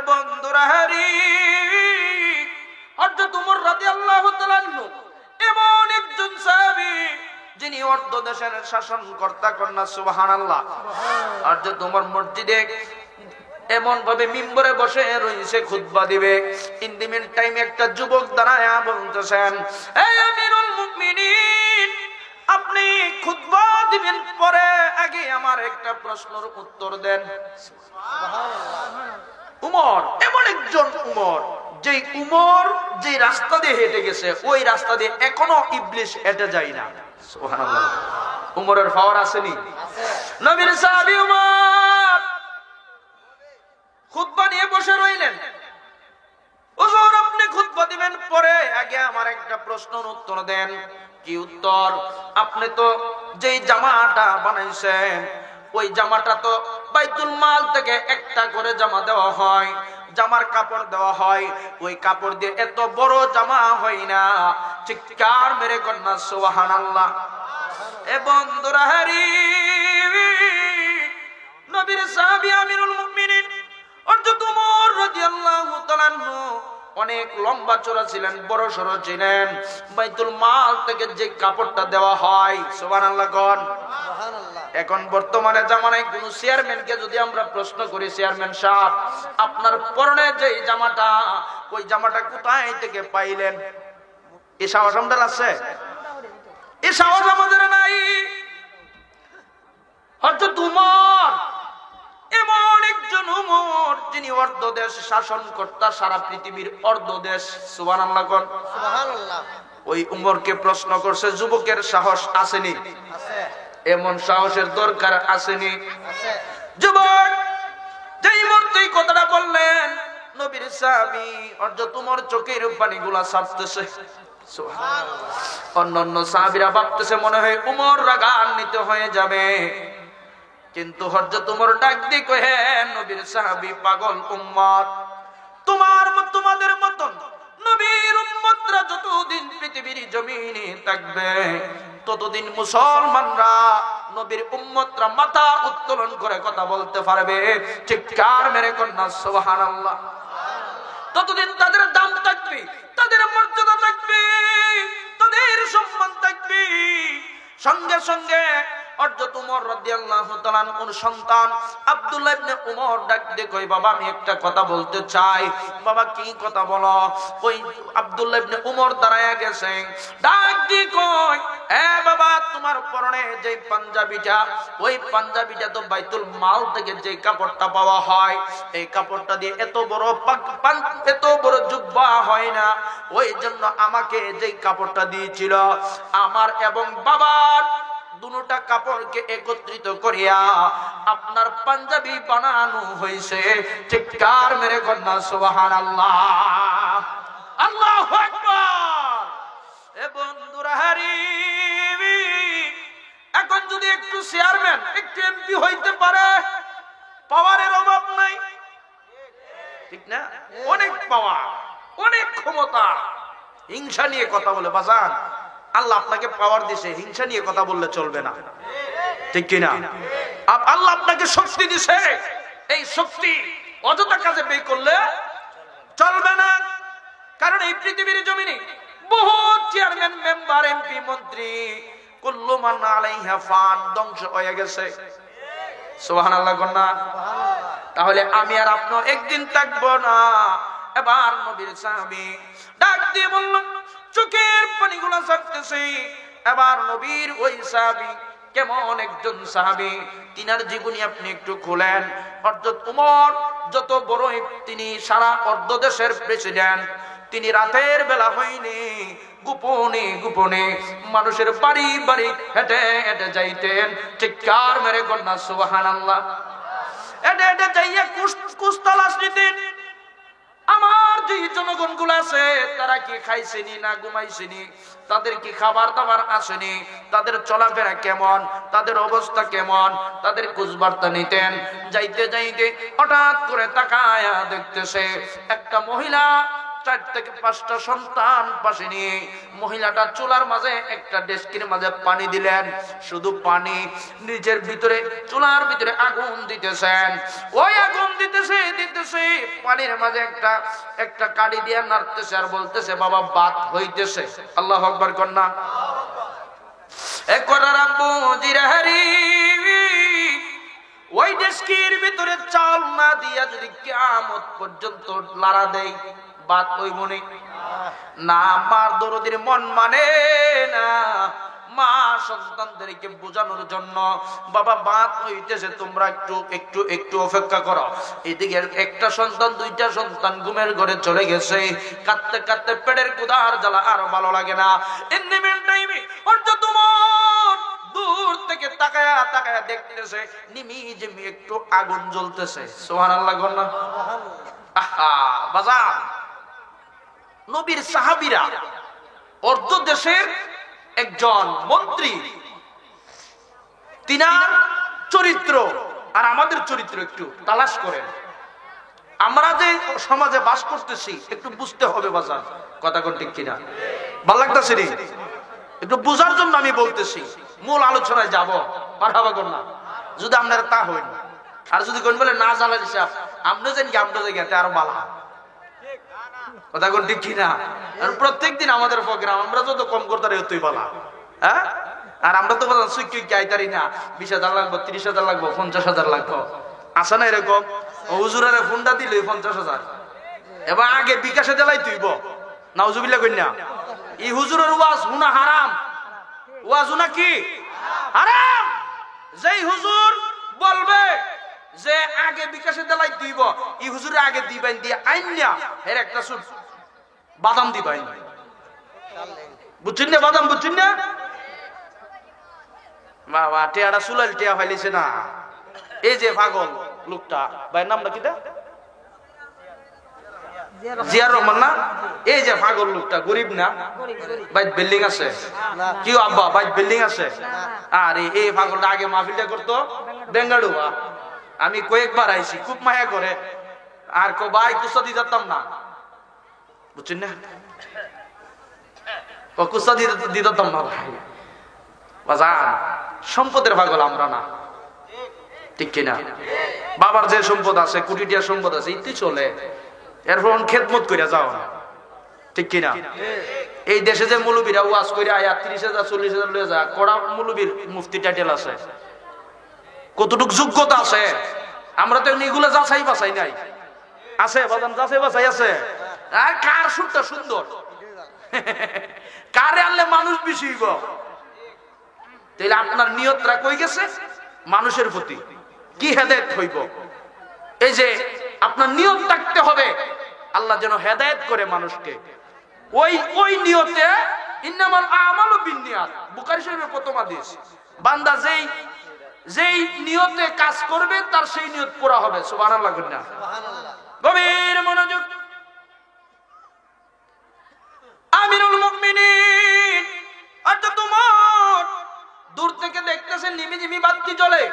বন্ধুরা হারি, হযরত ওমর রাদিয়াল্লাহু তাআলা আনহু এমন একজন সাহাবী যিনি অর্ধ দেশের শাসনকর্তা। কন্যা সুবহানাল্লাহ। হযরত ওমর মসজিদে এমন ভাবে মিম্বরে বসে রয়েছে, খুতবা দিবে। ইন দি মিন টাইম একটা যুবক দাঁড়ায়া বলতেছেন, এই আমিরুল মুমিনিন, আপনি খুতবা দিবেন, পরে আগে আমার একটা প্রশ্নের উত্তর দেন। উমর এমন একজন উমর, যে উমর যে রাস্তা দিয়ে হেঁটে গেছে ওই রাস্তা দিয়ে এখনো ইবলিশ হেঁটে যায় না। সুবহানাল্লাহ। উমরের পাওয়ার আসেনি? নবীর সাহাবী উমর খুতবা নিয়ে বসে রইলেন। হুজুর আপনি খুতবা দিবেন, পরে আগে আমার একটা প্রশ্নের উত্তর দেন। কি উত্তর? আপনি তো যেই জামাটা বানাইছেন ওই জামাটা তো বাইতুল মাল থেকে একটা করে জামা দেওয়া হয়, জামার কাপড় দেওয়া হয়, ওই কাপড় দিয়ে এত বড় জামা হয় না। চিৎকার মেরে কন্যা সুবহানাল্লাহ। এ বন্ধুরা হারি, নবীর সাহাবী আমিরুল মুমিনিন হযরত ওমর রাদিয়াল্লাহু তাআলা আনহু অনেক লম্বা চওড়া ছিলেন, বড় সড়ো ছিলেন। বাইতুল মাল থেকে যে কাপড়টা দেওয়া হয়, সুবহানাল্লাহ কোন। এখন বর্তমানে জামানায় কোন চেয়ারম্যানকে যদি আমরা প্রশ্ন করি, চেয়ারম্যান সাহেব আপনার পরনে যে জামাটা, ওই জামাটা কোথায় থেকে পাইলেন? এই সাহস আমাদের আছে? এই সাহস আমাদের নাই। হযরত ওমর এমন একজন উমর যিনি অর্ধ দেশ শাসন কর্তা, সারা পৃথিবীর অর্ধ দেশ। সুবহানাল্লাহ কোন। সুবহানাল্লাহ। ওই উমরকে প্রশ্ন করছে, যুবকের সাহস আসেনি? আছে। এমন সাহসের দরকার আসেনি? আছে। যুবক যেই মুহূর্তে কথাটা বললেন, নবীর সাহাবী হযরত ওমর চোখের পানিগুলা ছাড়তেছে। সুবহানাল্লাহ। অন্যান্য সাহাবীরা ভাবতেছে মনে হয় উমর রাগান্বিত হয়ে যাবে, কিন্তু হযরত ওমর ডাক দিয়ে কহে, নবীর সাহাবী পাগল উম্মত, তোমাদের মতন নবীর উম্মতরা যতদিন পৃথিবীর জমিনে থাকবে ততদিন মুসলমানরা, নবীর উম্মতরা মাথা উত্তোলন করে কথা বলতে পারবে। চিৎকার মেরে কন্যা সুবহানাল্লাহ। ততদিন তাদের দাম থাকবে, তাদের মর্যাদা থাকবে, তাদের সম্মান থাকবে। সঙ্গে সঙ্গে হযরত ওমর রাদিয়াল্লাহু তাআলা আনহুর সন্তান আব্দুল্লাহ ইবনে ওমর ডাক দিয়ে কই, বাবা আমি একটা কথা বলতে চাই। বাবা কি কথা বলো? ওই আব্দুল্লাহ ইবনে ওমর দাঁড়ায়া গেছে, ডাক দিয়ে কই, এ বাবা তোমার পরনে যে পাঞ্জাবিটা, ওই পাঞ্জাবিটা তো বাইতুল মাল থেকে যে কাপড়টা পাওয়া হয়, এই কাপড়টা দিয়ে এত বড় জুব্বা হয় না। ওই জন্য আমাকে যে কাপড়টা দিয়েছিল, আমার এবং বাবার দুটা কাপড়কে একত্রিত করিয়া আপনার পাঞ্জাবি বানানো হয়েছে। চিৎকার মেরে কন্যা সুবহানাল্লাহ। আল্লাহু আকবার। এ বন্ধুরা হারি, এখন যদি একটু চেয়ারম্যান, একটু এমপি হইতে পারে, পাওয়ারের অভাব নাই, ঠিক না? অনেক পাওয়ার, অনেক ক্ষমতা। হিংসা নিয়ে কথা বলে বাজান, আল্লাহ আপনাকে পাওয়ার দিয়েছে, হিংসা নিয়ে কথা বললে চলবে না, ঠিক কিনা? আল্লাহ আপনাকে শক্তি দিয়েছে, এই শক্তি অযথা কাজে ব্যয় করলে চলবে না। কারণ এই পৃথিবীর জমিনে বহু চেয়ারম্যান, মেম্বার, এমপি, মন্ত্রী কুল্লু মান আলাইহা ফান, ধ্বংস হয়ে গেছে। সুবহানাল্লাহ কন্যা। তাহলে আমি আর আপনি একদিন থাকবো না। এবার নবীর সাহাবী ডাক দিয়ে বলল, চোখের পানিগুলো ছাড়তেছে। এবার নবীর ওই সাহাবী কেমন একজন সাহাবী, তিনার জীবনী আপনি একটু খুলেন। হযরত ওমর যত বড়, তিনি সারা অর্ধ দেশের প্রেসিডেন্ট, তিনি রাতের বেলা হয়নি গোপনে গোপনে মানুষের বাড়ি বাড়ি হেঁটে হেঁটে যাইতেন। চিৎকার মেরে কন্যা সুবহানাল্লাহ। হেঁটে হেঁটে যাইয়া কুশ তালাশ নিতেন। আমার যে জনগণ গুলো আছে তারা কি খাইছেনি না ঘুমাইছেনি, তাদের কি খাবার দাবার আসেনি, তাদের চলাফেরা কেমন, তাদের অবস্থা কেমন, তাদের খোঁজবার্তা নিতেন। যাইতে যাইতে হঠাৎ করে তাকায়া দেখতেছে একটা মহিলা 4 থেকে 5টা সন্তান পাশে নিয়ে মহিলাটা চুলার মাঝে একটা ডেস্কির মাঝে পানি দিলেন, শুধু পানি, নিজের ভিতরে চুলার ভিতরে আগুন দিতেছেন। ওই আগুন দিতেছে পানির মাঝে একটা কাঠি দিয়ে নাড়তেছে আর বলতেছে বাবা ভাত হইতেছে। আল্লাহু আকবার কন্যা। একবার রাব্বু জিরাহারি ওই ডেস্কির ভিতরে চাল না দিয়া যদি কিয়ামত পর্যন্ত লাড়া দেয়, ভাত ওই মনে না। মার দরদির মন মানে না, মা সন্তানদেরকে বোঝানোর জন্য বাবা ভাত হইতেছে, তোমরা একটু অপেক্ষা করো। এদিকে একটা সন্তান 2টা সন্তান ঘুমের ঘরে চলে গেছে, কাঁদতে কাঁদতে পেটের ক্ষুধার জ্বালা আর ভালো লাগে না। ইন দি মিন টাইমে তোমার দূর থেকে তাকায়া তাকায়া দেখতেছে নিমিজিমি একটু আগুন জ্বলতেছে। সুবহানাল্লাহ গন্না। আহা বাজার, নবীর সাহাবীরা অর্ধ দেশের একজন মন্ত্রী, তিনার চরিত্র আর আমাদের চরিত্র একটু তালাশ করেন। আমরা যে সমাজে বাস করতেছি একটু বুঝতে হবে বাজার, কথা কোন ঠিক কিনা? ভালো লাগতেছে রে, একটু বুঝার জন্য আমি বলতেছি। মূল আলোচনায় যাব, মারহাবা কন্যা। যদি আপনারা তা হইন, আর যদি কোন বলে না জানার হিসাব আমরা জানি আমরা জায়গা আরো বালা, কথা কোন ঠিক কিনা? প্রত্যেকদিন আমাদের প্রোগ্রাম আমরা যত কম করতে তুই বলা, হ্যাঁ? আর আমরা তো আইতারি না, 20,000 লাগবো, 30,000 লাগবো, 50,000 লাগবো, আসে না এরকম? হুজুরের ফোনটা দিলে 50,000 এবার আগে বিকাশে দিলাই তুইব, নাউজুবিল্লাহ কই না? এই হুজুরের ওয়াজ হুনা হারাম, ওয়াজ হুনা কি হারাম। যেই হুজুর বলবে যে আগে বিকাশে দিলাই তুইব, এই হুজুরের আগে দিবেন দিয়ে আইন না, এর একটা সুদ বাদাম দিবেন, বুঝছেন না? বাদাম বুঝছেন না? বাবা টিয়াটা সুলাইল টিয়া ফাইলিছে না। এই যে পাগল লোকটা, ভাইয়ের নামটা কি? জিয়ার রহমান না? এই যে পাগল লোকটা গরিব না? বাইক বিল্ডিং আছে কি আব্বা? বাইক বিল্ডিং আছে। আরে এই পাগলটা আগে মাহফিলটা করতো বেঙ্গালুরু। আমি কয়েকবার আইছি, খুব মায়া করে। আর কো ভাই কুস্তা দিয়ে যেতাম না, বুঝছেন না? কুস্তা দিয়ে দিতাম না ভাই। বাজান সম্পদের পাগল আমরা না, ঠিক কিনা? বাবার যে সম্পদ আছে, কোটি টাকার সম্পদ আছে, ইতি চলে, এরপর খেদমত করে যাও না, ঠিক কিনা? এই দেশে যে মুলুবীরা ওয়াজ করে আয়া 30,000 40,000 লয়ে যায়, কড়া মুলুবীর মুফতি টাইটেল আছে, কতটুক যোগ্যতা আছে? আমরা তো এগুলো যাচাই বাছাই নাই, আছে বাদাম যাচাই বাছাই আছে। আর কার সুরটা সুন্দর, কারে আনলে মানুষ বেশি হইব, তাইলে আপনার নিয়তটা কই গেছে? মানুষের প্রতি কি হেদায়েত হইব? এই যে আপনার নিয়ত থাকতে হবে আল্লাহ যেন হেদায়েত করে মানুষকে। ওই নিয়তে ইন্নামাল আমালু বিন্নিয়াত, বুখারী শরীফের প্রথম হাদিস। বান্দা যেই নিয়তে কাজ করবে তার সেই নিয়ত পুরা হবে। সুবহানাল্লাহ কন্যা। গভীর মনোযোগ। আমিরুল মুমিনিন আচ্ছা তোমার দূর থেকে দেখতেছেন নিমিজিমি বাতি জ্বলে,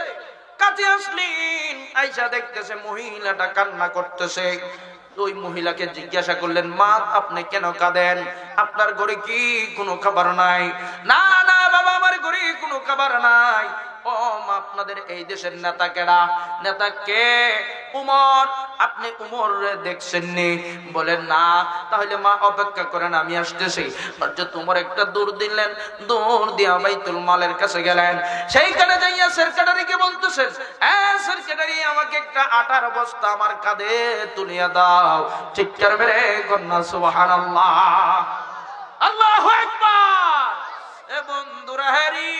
কাছে আসলেন, আয়েশা দেখতেছে মহিলাটা কান্না করতেছে। ওই মহিলাকে জিজ্ঞাসা করলেন, মা আপনি কেন কাঁদেন? আপনার ঘরে কি কোনো খাবার নাই? না না বাবা, আমার ঘরে কোনো খাবার নাই। ও মা, আপনাদের এই দেশের নেতা কেডা? নেতা কে? উমর। আপনি উমর দেখছেন নি? বলেন না। তাহলে মা অপেক্ষা করেন, আমি আসতেছি। তোমার একটা দৌড় দিলেন, দৌড় দিয়া বাইতুল মালের কাছে গেলেন। সেইখানে যাইয়া সেক্রেটারিকে বলতেছেন, সেক্রেটারি আমাকে একটা আটার বস্তা আমার কাঁধে তুলিয়া দাও। চিৎকার মেরে কন্যা সুবহানাল্লাহ, আল্লাহু আকবার। এ বন্ধুরা হেরি,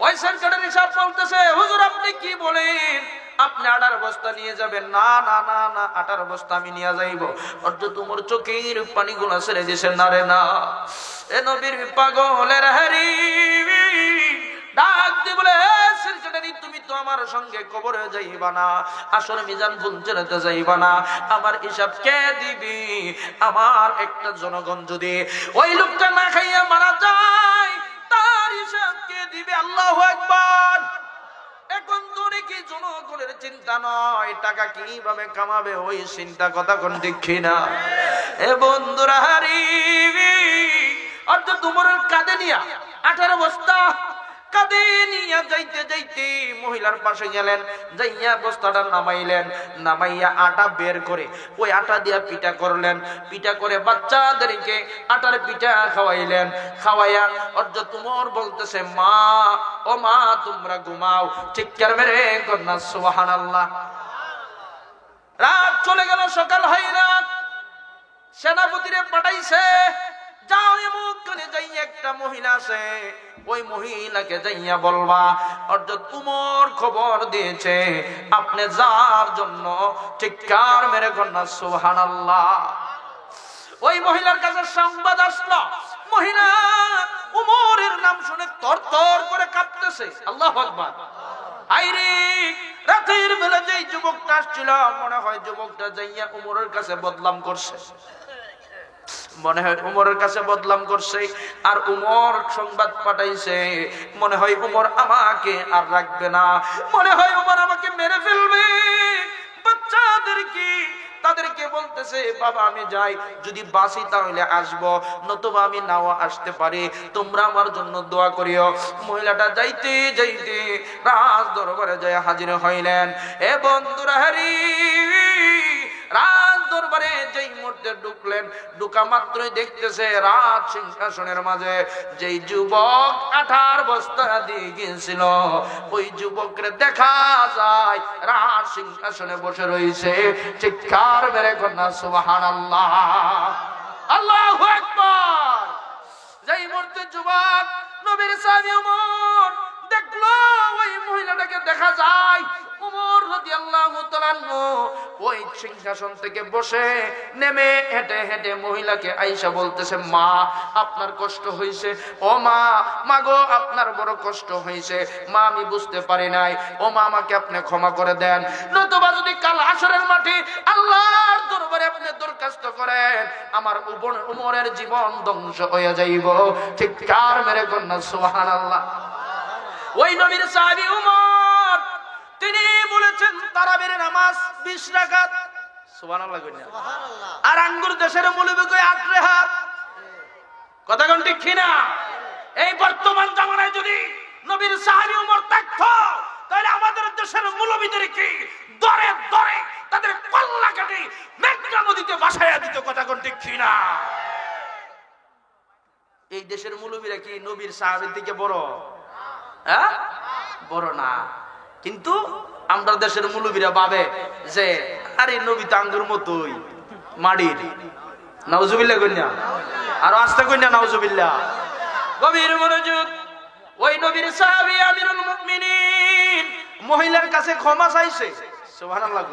ওই সেক্রেটারি সাহেব বলতেছে, হুজুর আপনি কি বলেন? আপনি আটার বস্তা নিয়ে যাবেন? না না না না, আটার বস্তা আমি নিয়ে যাইব। অর্থাৎ তোমার চোখের পানিগুলো ছেড়ে দিছে না রে না। এ নবীর পাগলের হারি ডাক দিয়ে বলে, সেক্রেটারি তুমি তো আমার সঙ্গে কবরে যাইবা না, আসর মিজান ফুলজেরাতে যাইবা না, আমার হিসাব কে দিবি? আমার একটা জনগণ যদি ওই লোকটা না খাইয়া মারা যায়, তার হিসাব কে দিবে? আল্লাহু আকবার। এখন তো অনেকেই জনগণের চিন্তা নয়, টাকা কিভাবে কামাবে ওই চিন্তা, কথা কোন ঠিক না? এ বন্ধুরা হারি অর্থাৎ তোমার কাঁধে নিয়া 18 বস্তা কাঁধে নিয়া যাইতে যাইতে মহিলার পাশে গেলেন, যাইয়া বস্তাটা নামাইলেন, নামাইয়া আটা বের করে ওই আটা দিয়া পিঠা করলেন, পিঠা করে বাচ্চাদেরকে আটার পিঠা খাওয়াইলেন, খাওয়াইয়া অর্থাৎ তোমার বলতেছে মা, ও মা তোমরা ঘুমাও, চিৎকার মেরে কন্যা সুবহানাল্লাহ। রাত চলে গেল, সকাল হয় না, সেনাপতিরে পাঠাইছে, যাও এমুকখানে যাই একটা মহিলা আছে, ওই মহিলাকে যাইয়া বলবা অর্থাৎ উমর খবর দিয়েছে আপনি যার জন্য, চিৎকার মেরে কন্যা সুবহানাল্লাহ। ওই মহিলার কাছে সংবাদ আসলো, মহিলা উমরের নাম শুনে তরতর করে কাঁপতেছে। আল্লাহু আকবার। আইরে রাতের বেলা যেই যুবকটা আসছিল, মনে হয় যুবকটা যাইয়া উমরের কাছে বদনাম করছে, মনে হয় উমরের কাছে বদনাম করছে, আর উমর সংবাদ পাঠাইছে, মনে হয় উমর আমাকে আর রাখবে না, মনে হয় উমর আমাকে মেরে ফেলবে। বাচ্চাদেরকে তাদেরকে বলতেছে বাবা আমি যাই, যদি বাঁচি তাহলে আসবো, নতুবা আমি নাও আসতে পারি, তোমরা আমার জন্য দোয়া করিও। মহিলাটা যাইতে যাইতে রাজ দরবারে যায় হাজির হইলেন। এ বন্ধুরা হারি রাজ দরবারে যেই মুহূর্তে ঢুকলেন, ঢুকা মাত্রই দেখতেছে রাজ সিংহাসনের মাঝে যেই যুবক 18 বস্তা দিয়ে গিয়েছিল, ওই যুবকরে দেখা যায় রাজ সিংহাসনে বসে রয়েছে। চিৎকার মেরে কন্যা সুবহানাল্লাহ, আল্লাহু আকবার। যেই মুহূর্তে যুবক নবীর সাহাবী ওমর দেখলো ওই মহিলাটাকে দেখা যায়, ওমর রাদিয়াল্লাহু তাআলা আনহু ওই সিংহাসন থেকে বসে নেমে হেঁটে হেঁটে মহিলাকে আয়েশা বলতেছে মা আপনার কষ্ট হয়েছে, ও মা, মাগো আপনার বড় কষ্ট হয়েছে, মা আমি বুঝতে পারি নাই, ও মা আমাকে আপনি ক্ষমা করে দেন, নতুবা যদি কাল হাসরের মাঠে আল্লাহর দরবারে আপনি দরখাস্ত করেন আমার উমরের জীবন ধ্বংস হয়ে যাইব। চিৎকার মেরে কন্যা সুবহানাল্লাহ। ওই নবীর সাহাবী উমর তিনি বলেছেন তারাবির নামাজ 20 রাকাত, সুবহানাল্লাহ কইনা, আর আঙ্গুর দেশের মৌলবি কই 8 রাকাত, কথা কোন ঠিক কিনা? এই বর্তমান জামানায় যদি নবীর সাহাবী উমর থাকতো, তাহলে আমাদের দেশের মৌলবিদের কি দরে দরে তাদের কল্লা কেটে মেঘনা নদীতে ভাসাইয়া দিত, কথা কোন ঠিক কিনা? এই দেশের মৌলবিরা কি নবীর সাহাবীর থেকে বড়? হ্যাঁ, বড় না। কিন্তু আমরা দেশের মুলুবিরা ভাবে যে আরে নবী তো আঙ্গুর মতোই মাটির, নাউজুবিল্লাহ কইনা, আর আস্তে কইনা নাউজুবিল্লাহ। গভীর মনোযোগ। ওই নবীর সাহাবী আমিরুল মুমিনিন মহিলার কাছে ক্ষমা চাইছে, সুবহানাল্লাহ।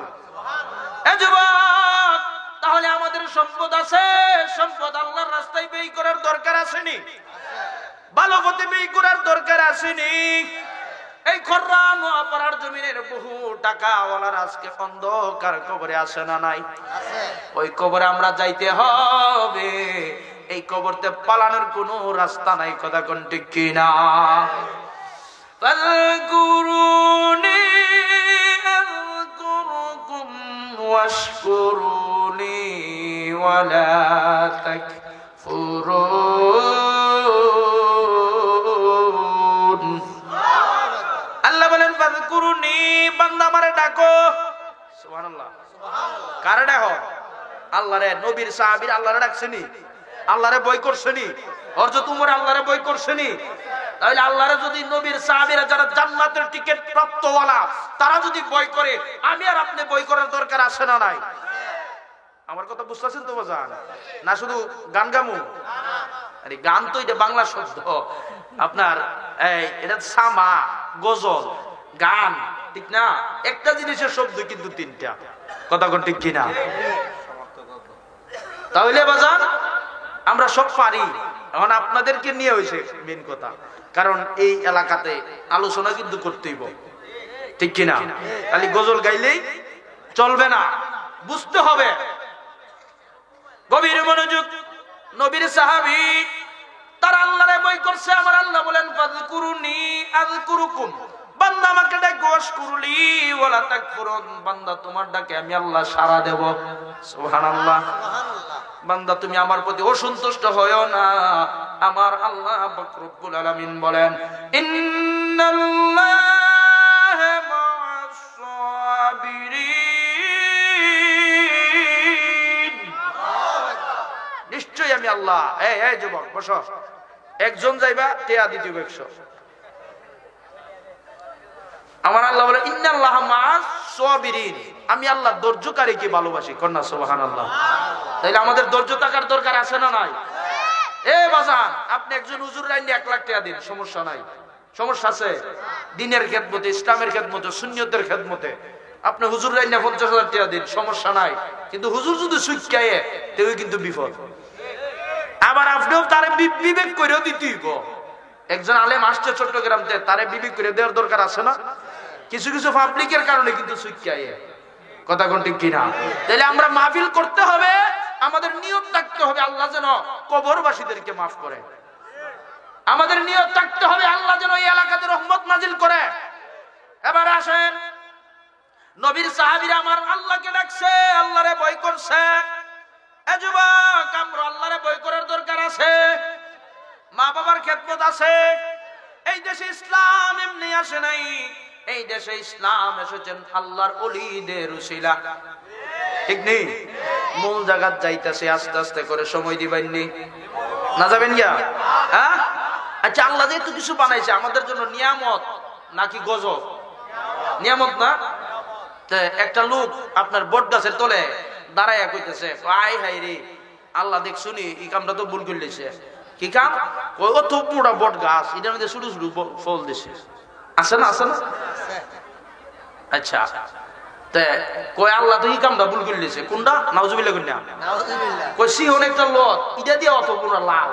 এ যুবক, তাহলে আমাদের সম্পদ আছে, সম্পদ আল্লাহর রাস্তায় ব্যয় করার দরকার আসেনি? ভালো পথে ব্যয় করার দরকার আসেনি? এই খররা নোয়াপাড়ার জমিনের বহু টাকাওয়ালার আজকে অন্ধকার কবরে আসে না নাই? ওই কবরে আমরা যাইতে হবে, এই কবরতে পালানোর কোনো রাস্তা নাই, কথা কোন ঠিক কিনা? ফাযকুরুনি আযকুরুকুম ওয়াশকুরুনি ওয়ালা তাকফুরুন। আল্লাহ বলেন ফাযকুরুনি, বান্দা আমারে ডাকো। সুবহানাল্লাহ। কারে ডাকো? আল্লাহরে। নবীর সাহাবীর আল্লাহরে ডাকছেনি, আল্লাহরে বই করছেনি, হযরত উমর আল্লাহরে বই করছেনি। তাহলে আল্লাহরে যদি নবীর সাহাবীরা যারা জান্নাতের টিকিট প্রাপ্তওয়ালা তারা যদি বই করে, আমি আর আপনি বই করার দরকার আছে না নাই? আমার কথা বুঝতেছেন তো বাজান? না শুধু গান গামু? আরে গান তো এটা বাংলা শব্দ, আপনার এটা সামা, গজল, গান, ঠিক না? একটা জিনিসের শব্দ কিন্তু 3টা, কথা কোন ঠিক কিনা? তাহলে বাজান আমরা সব পারি, এখন আপনাদেরকে নিয়ে হয়েছে মেন কথা, কারণ এই এলাকাতে আলোচনা কিন্তু করতেইব, ঠিক কিনা? খালি গজল গাইলেই চলবে না, বুঝতে হবে। গভীর মনোযোগ। নবীর সাহাবী তারা আল্লাহরে বই করছে, আমার আল্লাহ বলেন ফাযকুরুনি আযকুরুকুম, বান্দা আমাকে ডাকে ওয়াশকুরলি ওয়ালা তাকফুরুন, বান্দা তোমার ডাকে আমি আল্লাহ সাড়া দেব। সুবহানাল্লাহ। বান্দা তুমি আমার প্রতি অসন্তুষ্ট হয়ো না। আমার আল্লাহ পাক রব্বুল আলামিন বলেন, ইন্নাল্লাহা মা'আস সাবিরিন, নিশ্চয়ই আমি আল্লাহ। এই যুবক বসো, একজন যাইবা টেয়া দিতে 100। আমার আল্লাহ বলে ইন্নাল্লাহা মা'আস সাবিরিন, আমি আল্লাহ ধৈর্যকারীকে ভালোবাসি। কন্যা সুবহানাল্লাহ। তাইলে আমাদের ধৈর্য থাকার দরকার আছে না নাই? বাজান, আপনি একজন হুজুর রাইনে 1 লাখ টাকা দিন, সমস্যা নাই। সমস্যা আছে? দ্বীনের খেদমতে, ইসলামের খেদমতে, সুন্নতের খেদমতে আপনি হুজুর রাইনে 50,000 টাকা দিন, সমস্যা নাই। কিন্তু হুজুর যদি সুইকায়ে তেও কিন্তু বিপদ। আবার আপনিও তারে বিবেক করেও দিতেই। একজন আলেম আসছে চট্টগ্রাম থেকে, তারে বিবেক করে দেওয়ার দরকার আছে না? কিছু কিছু পাবলিকের কারণে কিন্তু সুইকায়ে। কথা কোন ঠিক কিনা? তাহলে আমরা মাহফিল করতে হবে, আমাদের নিয়ত থাকতে হবে আল্লাহ যেন কবরবাসীদেরকে মাফ করে। আমাদের নিয়ত থাকতে হবে আল্লাহ যেন এই এলাকাতে রহমত নাজিল করে। এবার আসেন, নবীর সাহাবীরা আমার আল্লাহকে ডাকছে, আল্লাহরে ভয় করছে। এ যুবক, আমরা আল্লাহরে ভয় করার দরকার আছে। মা বাবার খেদমত আছে। এই দেশে ইসলাম এমনি আসে নাই, এই দেশে ইসলাম এসেছেন আল্লাহর ওলিদের উসিলা। ঠিক নেই? মূল জায়গা যাইতেছে, আস্তে আস্তে করে সময় দিবেননি না, যাবেন গিয়া? হ্যাঁ, আচ্ছা, আল্লাহ যেহেতু কিছু বানাইছে আমাদের জন্য, নিয়ামত নাকি গজব? নিয়ামত না? একটা লোক আপনার বট গাছের তলে দাঁড়াইয়া কইতেছে, আই হাই রে আল্লাহ দেখ শুনি এই কামটা তো ভুল করলেছে। কি কাম? অত পুরা বট গাছ, এটার মধ্যে শুধু শুধু ফল দিছে। আছে না? আছে না? আচ্ছা, কয় আল্লাহ তো এই কামটা ভুল করলেছে। কোনটা? নাউজুবিল্লাহ কন্যা। কই সিহন একটা লত, এটা দিয়ে অত পুরা লাল।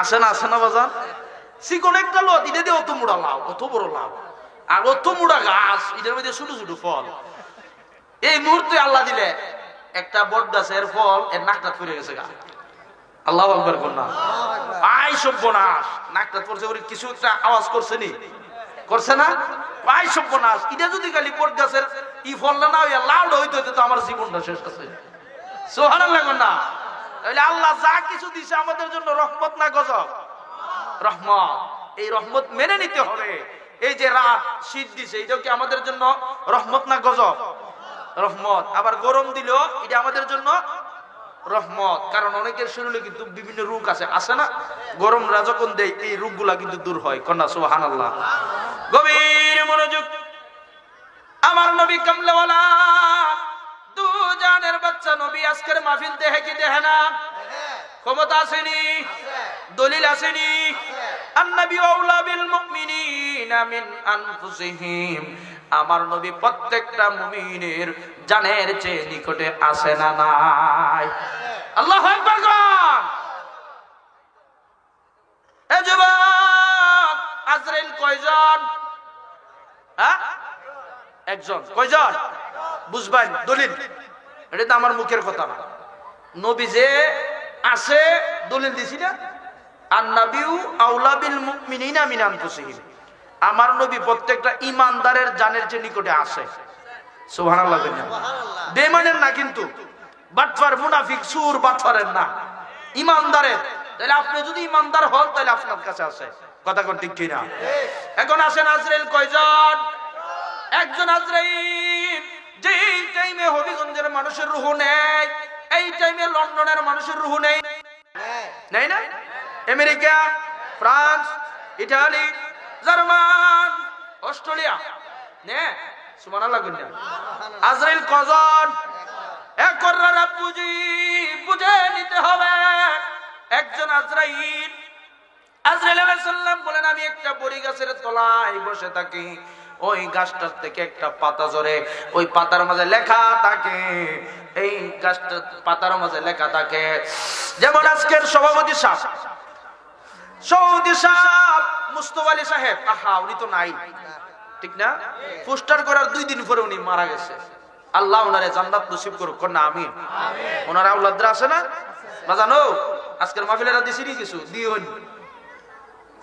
আছে না? আছে না বাজান? সিকন একটা লত, এটা দিয়ে অত মুড়া লাউ, অত বড় লাউ, আর অত মুড়া গাছ, এটার মধ্যে ছোট ছোট ফল। এই মুহূর্তে আল্লাহ দিলে একটা বট গাছের ফল এর নাকটা পড়ে গেছে গা। আল্লাহু আকবার কন্যা। আই সর্বনাশ, নাকটা পড়ছে, কিছু একটা আওয়াজ করছে নি? করছে না? আই সর্বনাশ, এটা যদি খালি বট গাছের ই ফলটা না হইয়া লাউড হইতে হইতে তো আমার জীবনটা শেষ আছে। সুবহানাল্লাহ কন্যা। তাহলে আল্লাহ যা কিছু দিছে আমাদের জন্য রহমত না গজব? রহমত। এই রহমত মেনে নিতে হবে। এই যে রাত শীত দিছে, এটা কি আমাদের জন্য রহমত না গজব? রহমত। আবার গরম দিল, এটা আমাদের জন্য রহমত। কারণ অনেকের শরীরে কিন্তু বিভিন্ন রোগ আছে, আছে না? গরমরা যখন দেয় এই রোগগুলা কিন্তু দূর হয়। কন্যা সুবহানাল্লাহ। গভীর মনোযোগ। আমার নবী কামলাওয়ালা দু জানের বাচ্চা নবী আজকের মাহফিল দেখে কি দেখে না? ক্ষমতা আসেনি? দলিল আসেনি? আন-নবী আউলা বিল মুমিনিনা মিন আনফুসিহিম, আমার নবী প্রত্যেকটা মুমিনের জানের চেয়ে নিকটে আছে না নাই? আল্লাহু আকবার কোন? এ যুবক, আজরাইল কয়জন? হ্যাঁ, একজন। কয়জন? বুঝবেন দলিল, এটা তো আমার মুখের কথা না। নবী যে আছে দলিল দিছি না? আন-নবিয়্যু আউলা বিল মুমিনিনা মিন আনফুসিহিম, আমার নবী প্রত্যেকটা ইমানদারের জানের চেয়ে নিকটে আছে। সুবহানাল্লাহ। বেঈমানের না কিন্তু, বাটফার মুনাফিক সুর বাটফারের না, ইমানদারের। তাহলে আপনি যদি ইমানদার হন তাহলে আপনার কাছে আছে। কথা কোন ঠিক কিনা? এখন আসেন, আজরাইল কয়জন? একজন আজরাইল। যেই টাইমে হবিগঞ্জের মানুষের রূহ নেয়, এই টাইমে লন্ডনের মানুষের রূহ নেই, নেই না? America, France, Italy, German, Australia নে। সুবহানাল্লাহ কন্যা। আজরাইল কজন? একরারা বুঝে নিতে হবে। একজন আজরাইল। আজরাইল আলাইহিস সালাম বলেন, আমি একটা বড়ি গাছের তলায় বসে থাকি, ওই গাছটার থেকে একটা পাতা ঝরে, ওই পাতার মাঝে লেখা থাকে, এই গাছটার পাতার মাঝে লেখা থাকে, যেমন আজকের সভাপতি সাহেব, সৌদি সাহেব মুস্তফা আলী সাহেব, আহা উনি তো নাই, ঠিক না? পোস্টার করার 2 দিন পরে উনি মারা গেছে। আল্লাহ ওনারে জান্নাত নসিব করুক। না আমিন। ওনার আওলাদরা আছে না? বাজানো আজকের মাহফিলেরা দিছিনি কিছু দিও।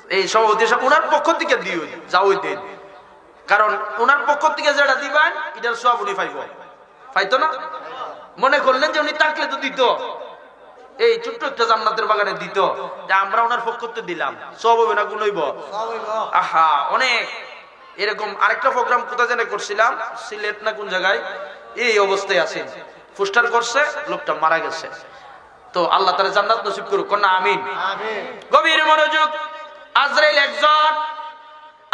এই সভাপতি সাহেব ওনার পক্ষ থেকে দিও যাও দিন, কারণ ওনার পক্ষ থেকে যেটা দিবেন এটার সব উনি পাইতো না। মনে করলেন যে উনি থাকলে তো দিত, এই ছোট্ট একটা জান্নাতের বাগানে দিত, যে আমরা ওনার পক্ষ থেকে দিলাম, সব হবে না গুণ হইব। আহা অনেক এরকম আরেকটা প্রোগ্রাম কোথায় যেন করছিলাম, সিলেট না কোন জায়গায়, এই অবস্থায় আছেন, পোস্টার করছে, লোকটা মারা গেছে। তো আল্লাহ তাআলা জান্নাত নসিব করুক, না আমিন। গভীর মনোযোগ। আজরাইল একজন,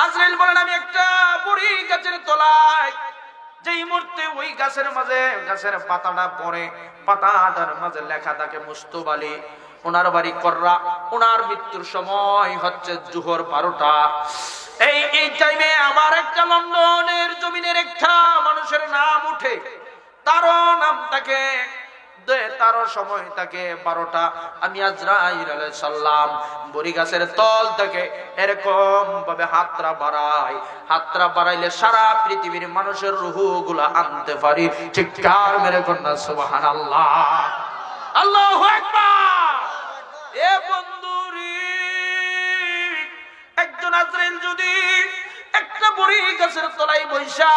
আজরাইল বলেন আমি একটা বড়ি গাছের তলায়, যেই মুহূর্তে ওই গাছের মাঝে গাছের পাতাটা পড়ে, পাতাটার মাঝে লেখা থাকে মুস্তফা আলী, ওনার বাড়ি কররা, ওনার মৃত্যুর সময় হচ্ছে জোহর 12টা। এই টাইমে আবার একটা লন্ডনের জমিনের একটা মানুষের নাম উঠে, তারও নাম থাকে, তারও সময় থাকে 12টা। আমি আজরাইল আলাইহিস সালাম বড়ি গাছের তল থেকে এরকম ভাবে হাতটা বাড়াইলে সারা পৃথিবীর মানুষের রূহগুলো আনতে পারি। চিৎকার মেরে কন্যা সুবহানাল্লাহ, আল্লাহু আকবার। এ বন্ধুরি, একজন আজরাইল যদি একটা বড়ি গাছের তলায় বৈশা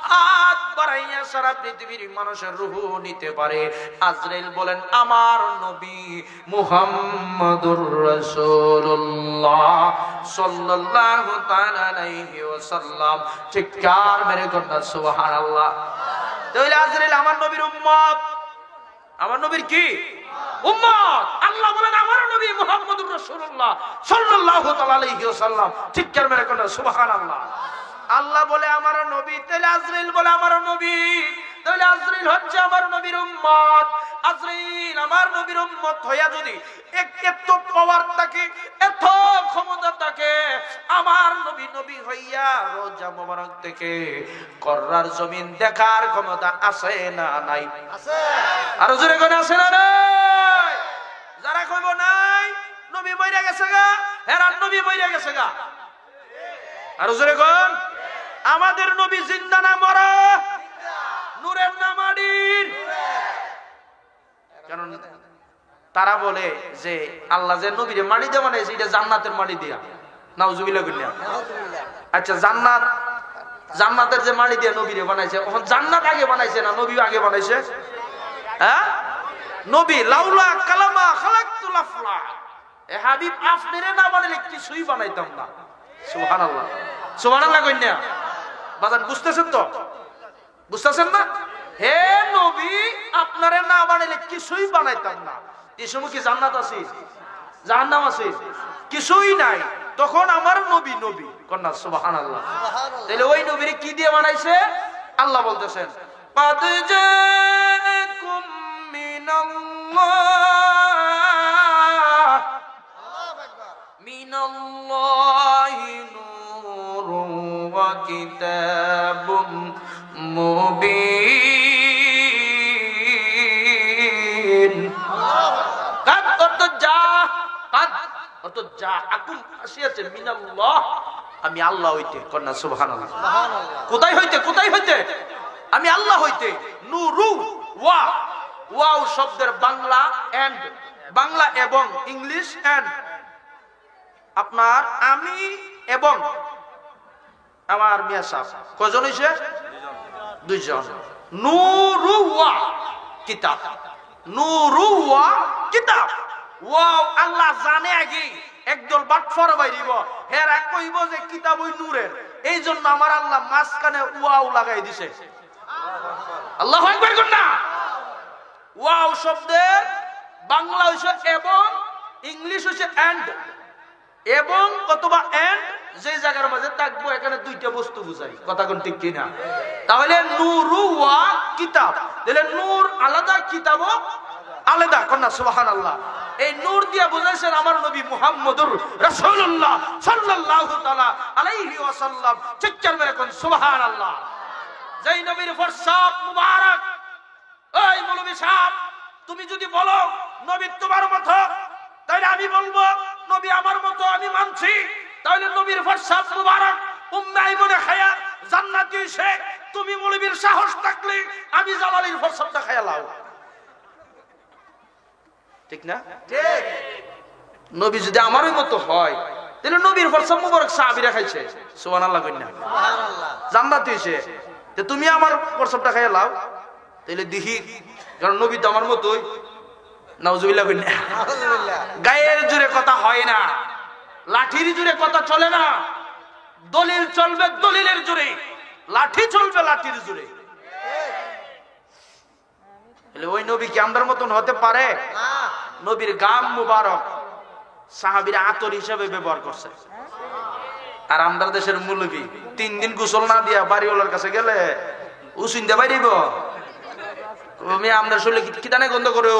হাত বাড়াইয়া সারা পৃথিবীর মানুষের রূহ নিতে পারে, আজরাইল বলেন আমার নবী মুহাম্মদুর রাসূলুল্লাহ সাল্লাল্লাহু তাআলা আলাইহি ওয়াসাল্লাম। চিৎকার মেরে কন্যা সুবহানাল্লাহ। তাহলে আজরাইল আমার নবীর উম্মত, আমার নবীর কি উম্মত। আল্লাহ বলেন আমার নবী মুহাম্মদুর রাসূলুল্লাহ সাল্লাল্লাহু তাআলা আলাইহি ওয়াসাল্লাম। চিৎকার মেরে কন্যা সুবহানাল্লাহ। আল্লাহ বলে আমার নবী, তাহলে আজরাইল বলে আমার নবী, তাহলে আজরাইল হচ্ছে আমার নবীর উম্মত। আজরাইল আমার নবীর উম্মত হইয়া যদি এত পাওয়ার থাকে, এত ক্ষমতা থাকে, আমার নবী হইয়া রোজা মোবারক থেকে কররার জমিন দেখার ক্ষমতা আছে না নাই? আছে। আর জোরে কোন আছে না নাই? যারা কইব নাই নবী মইরা গেছে গা, হেরার নবী মইরা গেছে গা, আর জোরে কোন আমাদের নবী জিন্দা না মরা, নূরের না মাটির। কারণ তারা বলে যে আল্লাহ যে নবীরে মাটি দিয়ে বানাইছে এটা জান্নাতের মাটি দিয়া, নাউজুবিল্লাহ কইনা। আচ্ছা জান্নাতের যে মাটি দিয়ে নবীরে বানাইছে, এখন জান্নাত আগে বানাইছে না নবী আগে বানাইছে? হ্যাঁ, নবী লাউলা কালামা খালাকতুল আফলা, এ হাবিব আপনিরে না বানাইলে কিছুই বানাইতাম না। সুবহানাল্লাহ, সুবহানাল্লাহ কইনা। বাজান বুঝতেছেন তো? বুঝতেছেন না? হে নবী আপনারে না বানাইলে কিছুই বানাইতাম না। এই সময় কি জান্নাত আছে, জাহান্নাম আছে? কিছুই নাই। তখন আমার নবী কন্যা সুবহানাল্লাহ। তাহলে ওই নবীরে কি দিয়ে বানাইছে? আল্লাহ বলতেছেন قد جاءكم من الله نور وكتاب মুবিন। قد অর্থাৎ জাআকুম আসিয়াছে মিনাল্লাহ, আমি আল্লাহ হইতে। কন্যা সুবহানাল্লাহ। কোথায় হইতে? আমি আল্লাহ হইতে। নূরু ওয়াও শব্দের বাংলা এবং ইংলিশ এন্ড, আপনার আমি এবং আমার মিয়া সাহেব কয়জন হইছে? দুইজন। নূরু ওয়া কিতাব, নূরু ওয়া কিতাব। ওয়াও আল্লাহ জানে আগে একদল বাটফার বাইরিব, হেরা কইব যে কিতাব ওই নূরের, এই জন্য আমার আল্লাহ মাঝখানে ওয়াও লাগাই দিছে। আল্লাহু আকবার কন্যা। ওয়াও শব্দের বাংলা হইছে এবং, ইংলিশ হইছে এন্ড। এবং অথবা এন্ড যে জায়গার মাঝে থাকবো এখানে দুইটা বস্তু বুঝাই, কথা কোন ঠিক কিনা? তাহলে নূরু ওয়া কিতাব, তাহলে নূর আলাদা কিতাব আলাদা। কন্যা সুবহানাল্লাহ। এই নূর দিয়া বুঝাইছেন আমার নবী মুহাম্মদুর রাসূলুল্লাহ সাল্লাল্লাহু তাআলা আলাইহি ওয়াসাল্লাম। চিৎকার মেরে কোন সুবহানাল্লাহ। যেই নবীর ফরসাব মুবারক, এই মৌলভী সাহেব তুমি যদি বলো নবী তোমার মতো, তাহলে আমি বলবো নবী আমার মতো, আমি মানছি। তাহলে নবীর ফরসাব মুবারক উম্মে আইমনে খায়া জান্নাতি হইছে, তুমি মৌলভীর সাহস থাকলে আমি জালালির ফরসাবটা খায়া লাও। ঠিক না? ঠিক। নবী যদি আমারই মতো হয় তাহলে নবীর প্রসাব মুবারক সাহাবীরা খাইছে, সুবহানাল্লাহ কইনা, জান্নাতি হইছে। যে তুমি আমার প্রসাবটা খাইয়া লাও, তাহলে দিহি, কারণ নবী তো আমার মতোই, নাউজুবিল্লাহ কইনা। গায়ের জোরে কথা হয় না, লাঠির জোরে কথা চলে না। দলিল চলবে দলিলের জোরে, লাঠি চলবে লাঠির জোরে। ওই নবী কি আমরার মতন হতে পারে? নবীর গাম মুবারক সাহাবীরা আতর হিসাবে ব্যবহার করছে। আর আমাদের দেশের মুলবি 3 দিন গোসল না দিয়া বাড়িওয়ালার কাছে গেলে উসিন দে বাইরিব, তুমি আমাদের শরীরে কিতানে গন্ধ করো।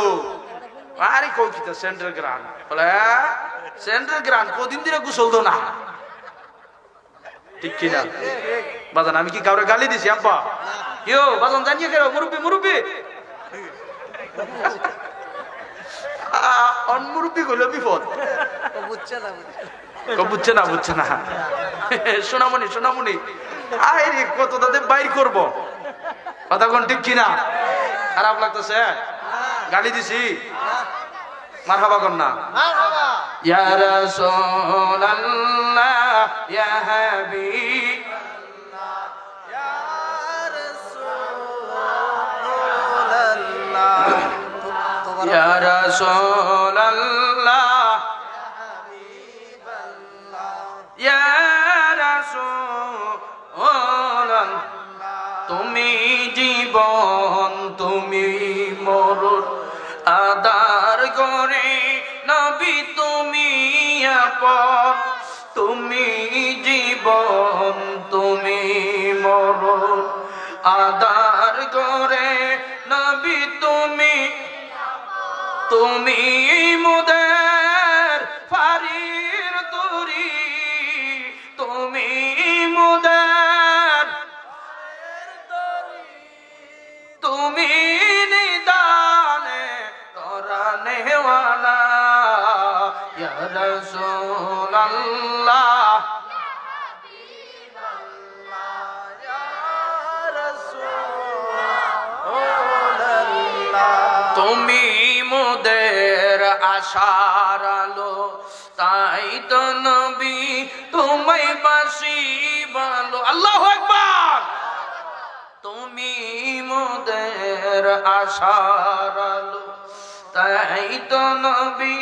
আরে কই কিতা সেন্ট্রাল গ্রান, বলে সেন্ট্রাল গ্রান কদিন ধরে গোসল দো না, ঠিক কিনা বাজান? আমি কি কাউরে গালি দিছি আব্বা? কেউ বাজান জানিয়ে কেন মুরব্বী মুরব্বী অনমুরব্বী কইলো বিপদ, বুঝছে না বুঝছে না। সোনামণি সোনামণি আরে কত তাদের বাইর করবো, কথা কোন ঠিক কিনা? খারাপ লাগতেছে? গালি দিছি? মারহাবা কর না। ইয়া রাসূলুল্লাহ ইয়া হাবিব ইয়া রাসূলুল্লাহ ইয়া রাসূলুল্লাহ, তুমি জীবন তুমি মরণ আদার করে নবী তুমি আপন, তুমি জীবন তুমি মরণ আদার করে নবী তুমি, তুমি মুদের ফারির তুরি, তুমি মুদের তুমি নিদানে তরানে ওয়ালা ইয়া রাসূলুল্লাহ তুমি মোদের আশার আলো, তাই তো নবী তোমায় বাসি ভালো। আল্লাহু আকবার। তুমি মোদের আশার আলো, তাই তো নবী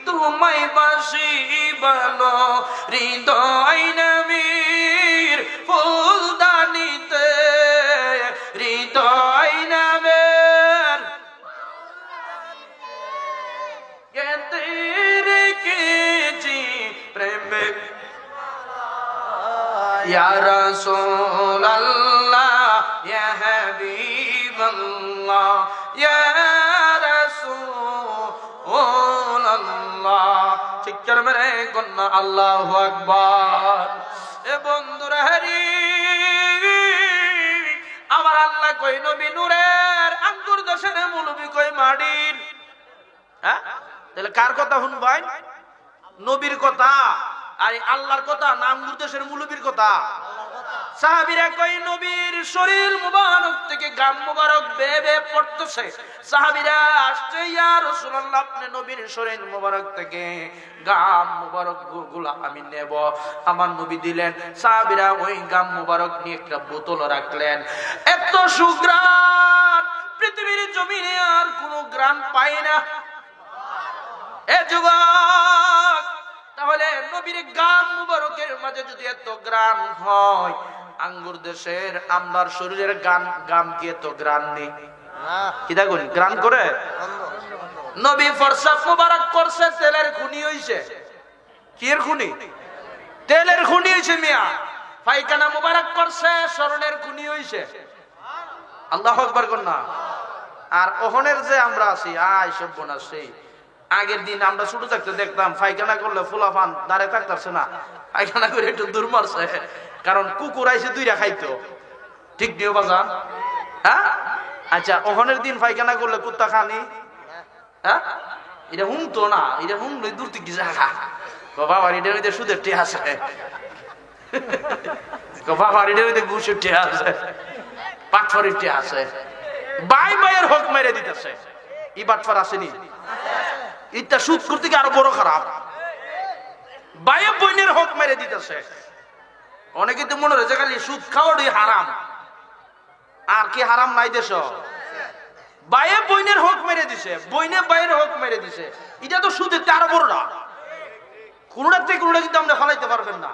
তোমায় বাসি ভালো। হৃদয় নবীর ফুলদানিতে, হৃদয় নবীর গেতে রেখেছি প্রেমে। ইয়া রাসূলুল্লাহ ইয়া হাবিবাল্লাহ ইয়া রাসূলুল্লাহ, চিৎকার মেরে কন্যা আল্লাহু আকবার। এ বন্ধুরা হারি আমার আল্লাহ কই নবী নূরের আঙ্গুর দেশের মুলবি কই মাটির। হ্যাঁ, তাহলে কার কথা শুনবেন? নবীর কথা আর আল্লাহর কথা না আঙ্গুর দেশের মুলবির কথা? সাহাবীরা কই নবীর শরীর মুবারক থেকে গাম মুবারক বেয়ে বেয়ে পড়তেছে। সাহাবীরা আসছে, ইয়া রাসূলুল্লাহ আপনি নবীর শরীর মুবারক থেকে গাম মুবারক গুলা আমি নেব। আমার নবী দিলেন। সাহাবীরা ওই গাম মুবারক নিয়ে একটা বোতল রাখলেন। এত সুগ্রাণ পৃথিবীর জমিনে আর কোনো গ্রাণ পায় না। এ যুবক, তাহলে নবীর গাম মুবারকের মাঝে যদি এত গ্রাণ হয়, আঙ্গুর দেশের আমরার শরীরের গাম কি এত গ্রাণ নেই? কি দেখুন গ্রাণ করে? নবী ফরসাদ মুবারক করছে, তেলের খুনি হইছে। কি এর খুনি? তেলের খুনি হইছে মিয়া। পায়খানা মুবারক করছে, স্মরণের খুনি হইছে। আল্লাহু আকবার কর না। আর ওহনের যে আমরা আছি, আয় সব বোনাছি। আগের দিন আমরা ছোট থাকতে দেখতাম পায়খানা করলে ফুলাফান দাঁড়িয়ে থাকতেছে না, পায়খানা করে একটু দূর মারছে, কারণ কুকুর আইসে দুইটা খাইতো। ঠিক নিও বাজান? হ্যাঁ, আচ্ছা ওখানের দিন পায়খানা করলে কুত্তা খানি? হ্যাঁ, এটা হুমতো না, এটা হুমলে দূর থেকে যা বাবার এটা হইতে সুদের টে আছে, বাবার এটা হইতে ঘুষের টে আছে, পাটফারির টে আছে, বাই বাইয়ের হক মেরে দিতেছে। ই বাটফার আসেনি? ইটা সুদ করতে গিয়ে আরো বড় খারাপ। ভাইয়ে বোনের হক মেরে দিতেছে। অনেকে তো মনে হচ্ছে খালি সুদ খাওয়াটাই হারাম, আর কি হারাম নাই দেশ? ভাইয়ে বোনের হক মেরে দিছে, বোনে ভাইয়ের হক মেরে দিছে। এটা তো সুদের আরো বড়টা, কোনটার থেকে কোনটা কিন্তু আমরা ফলাইতে পারবেন না।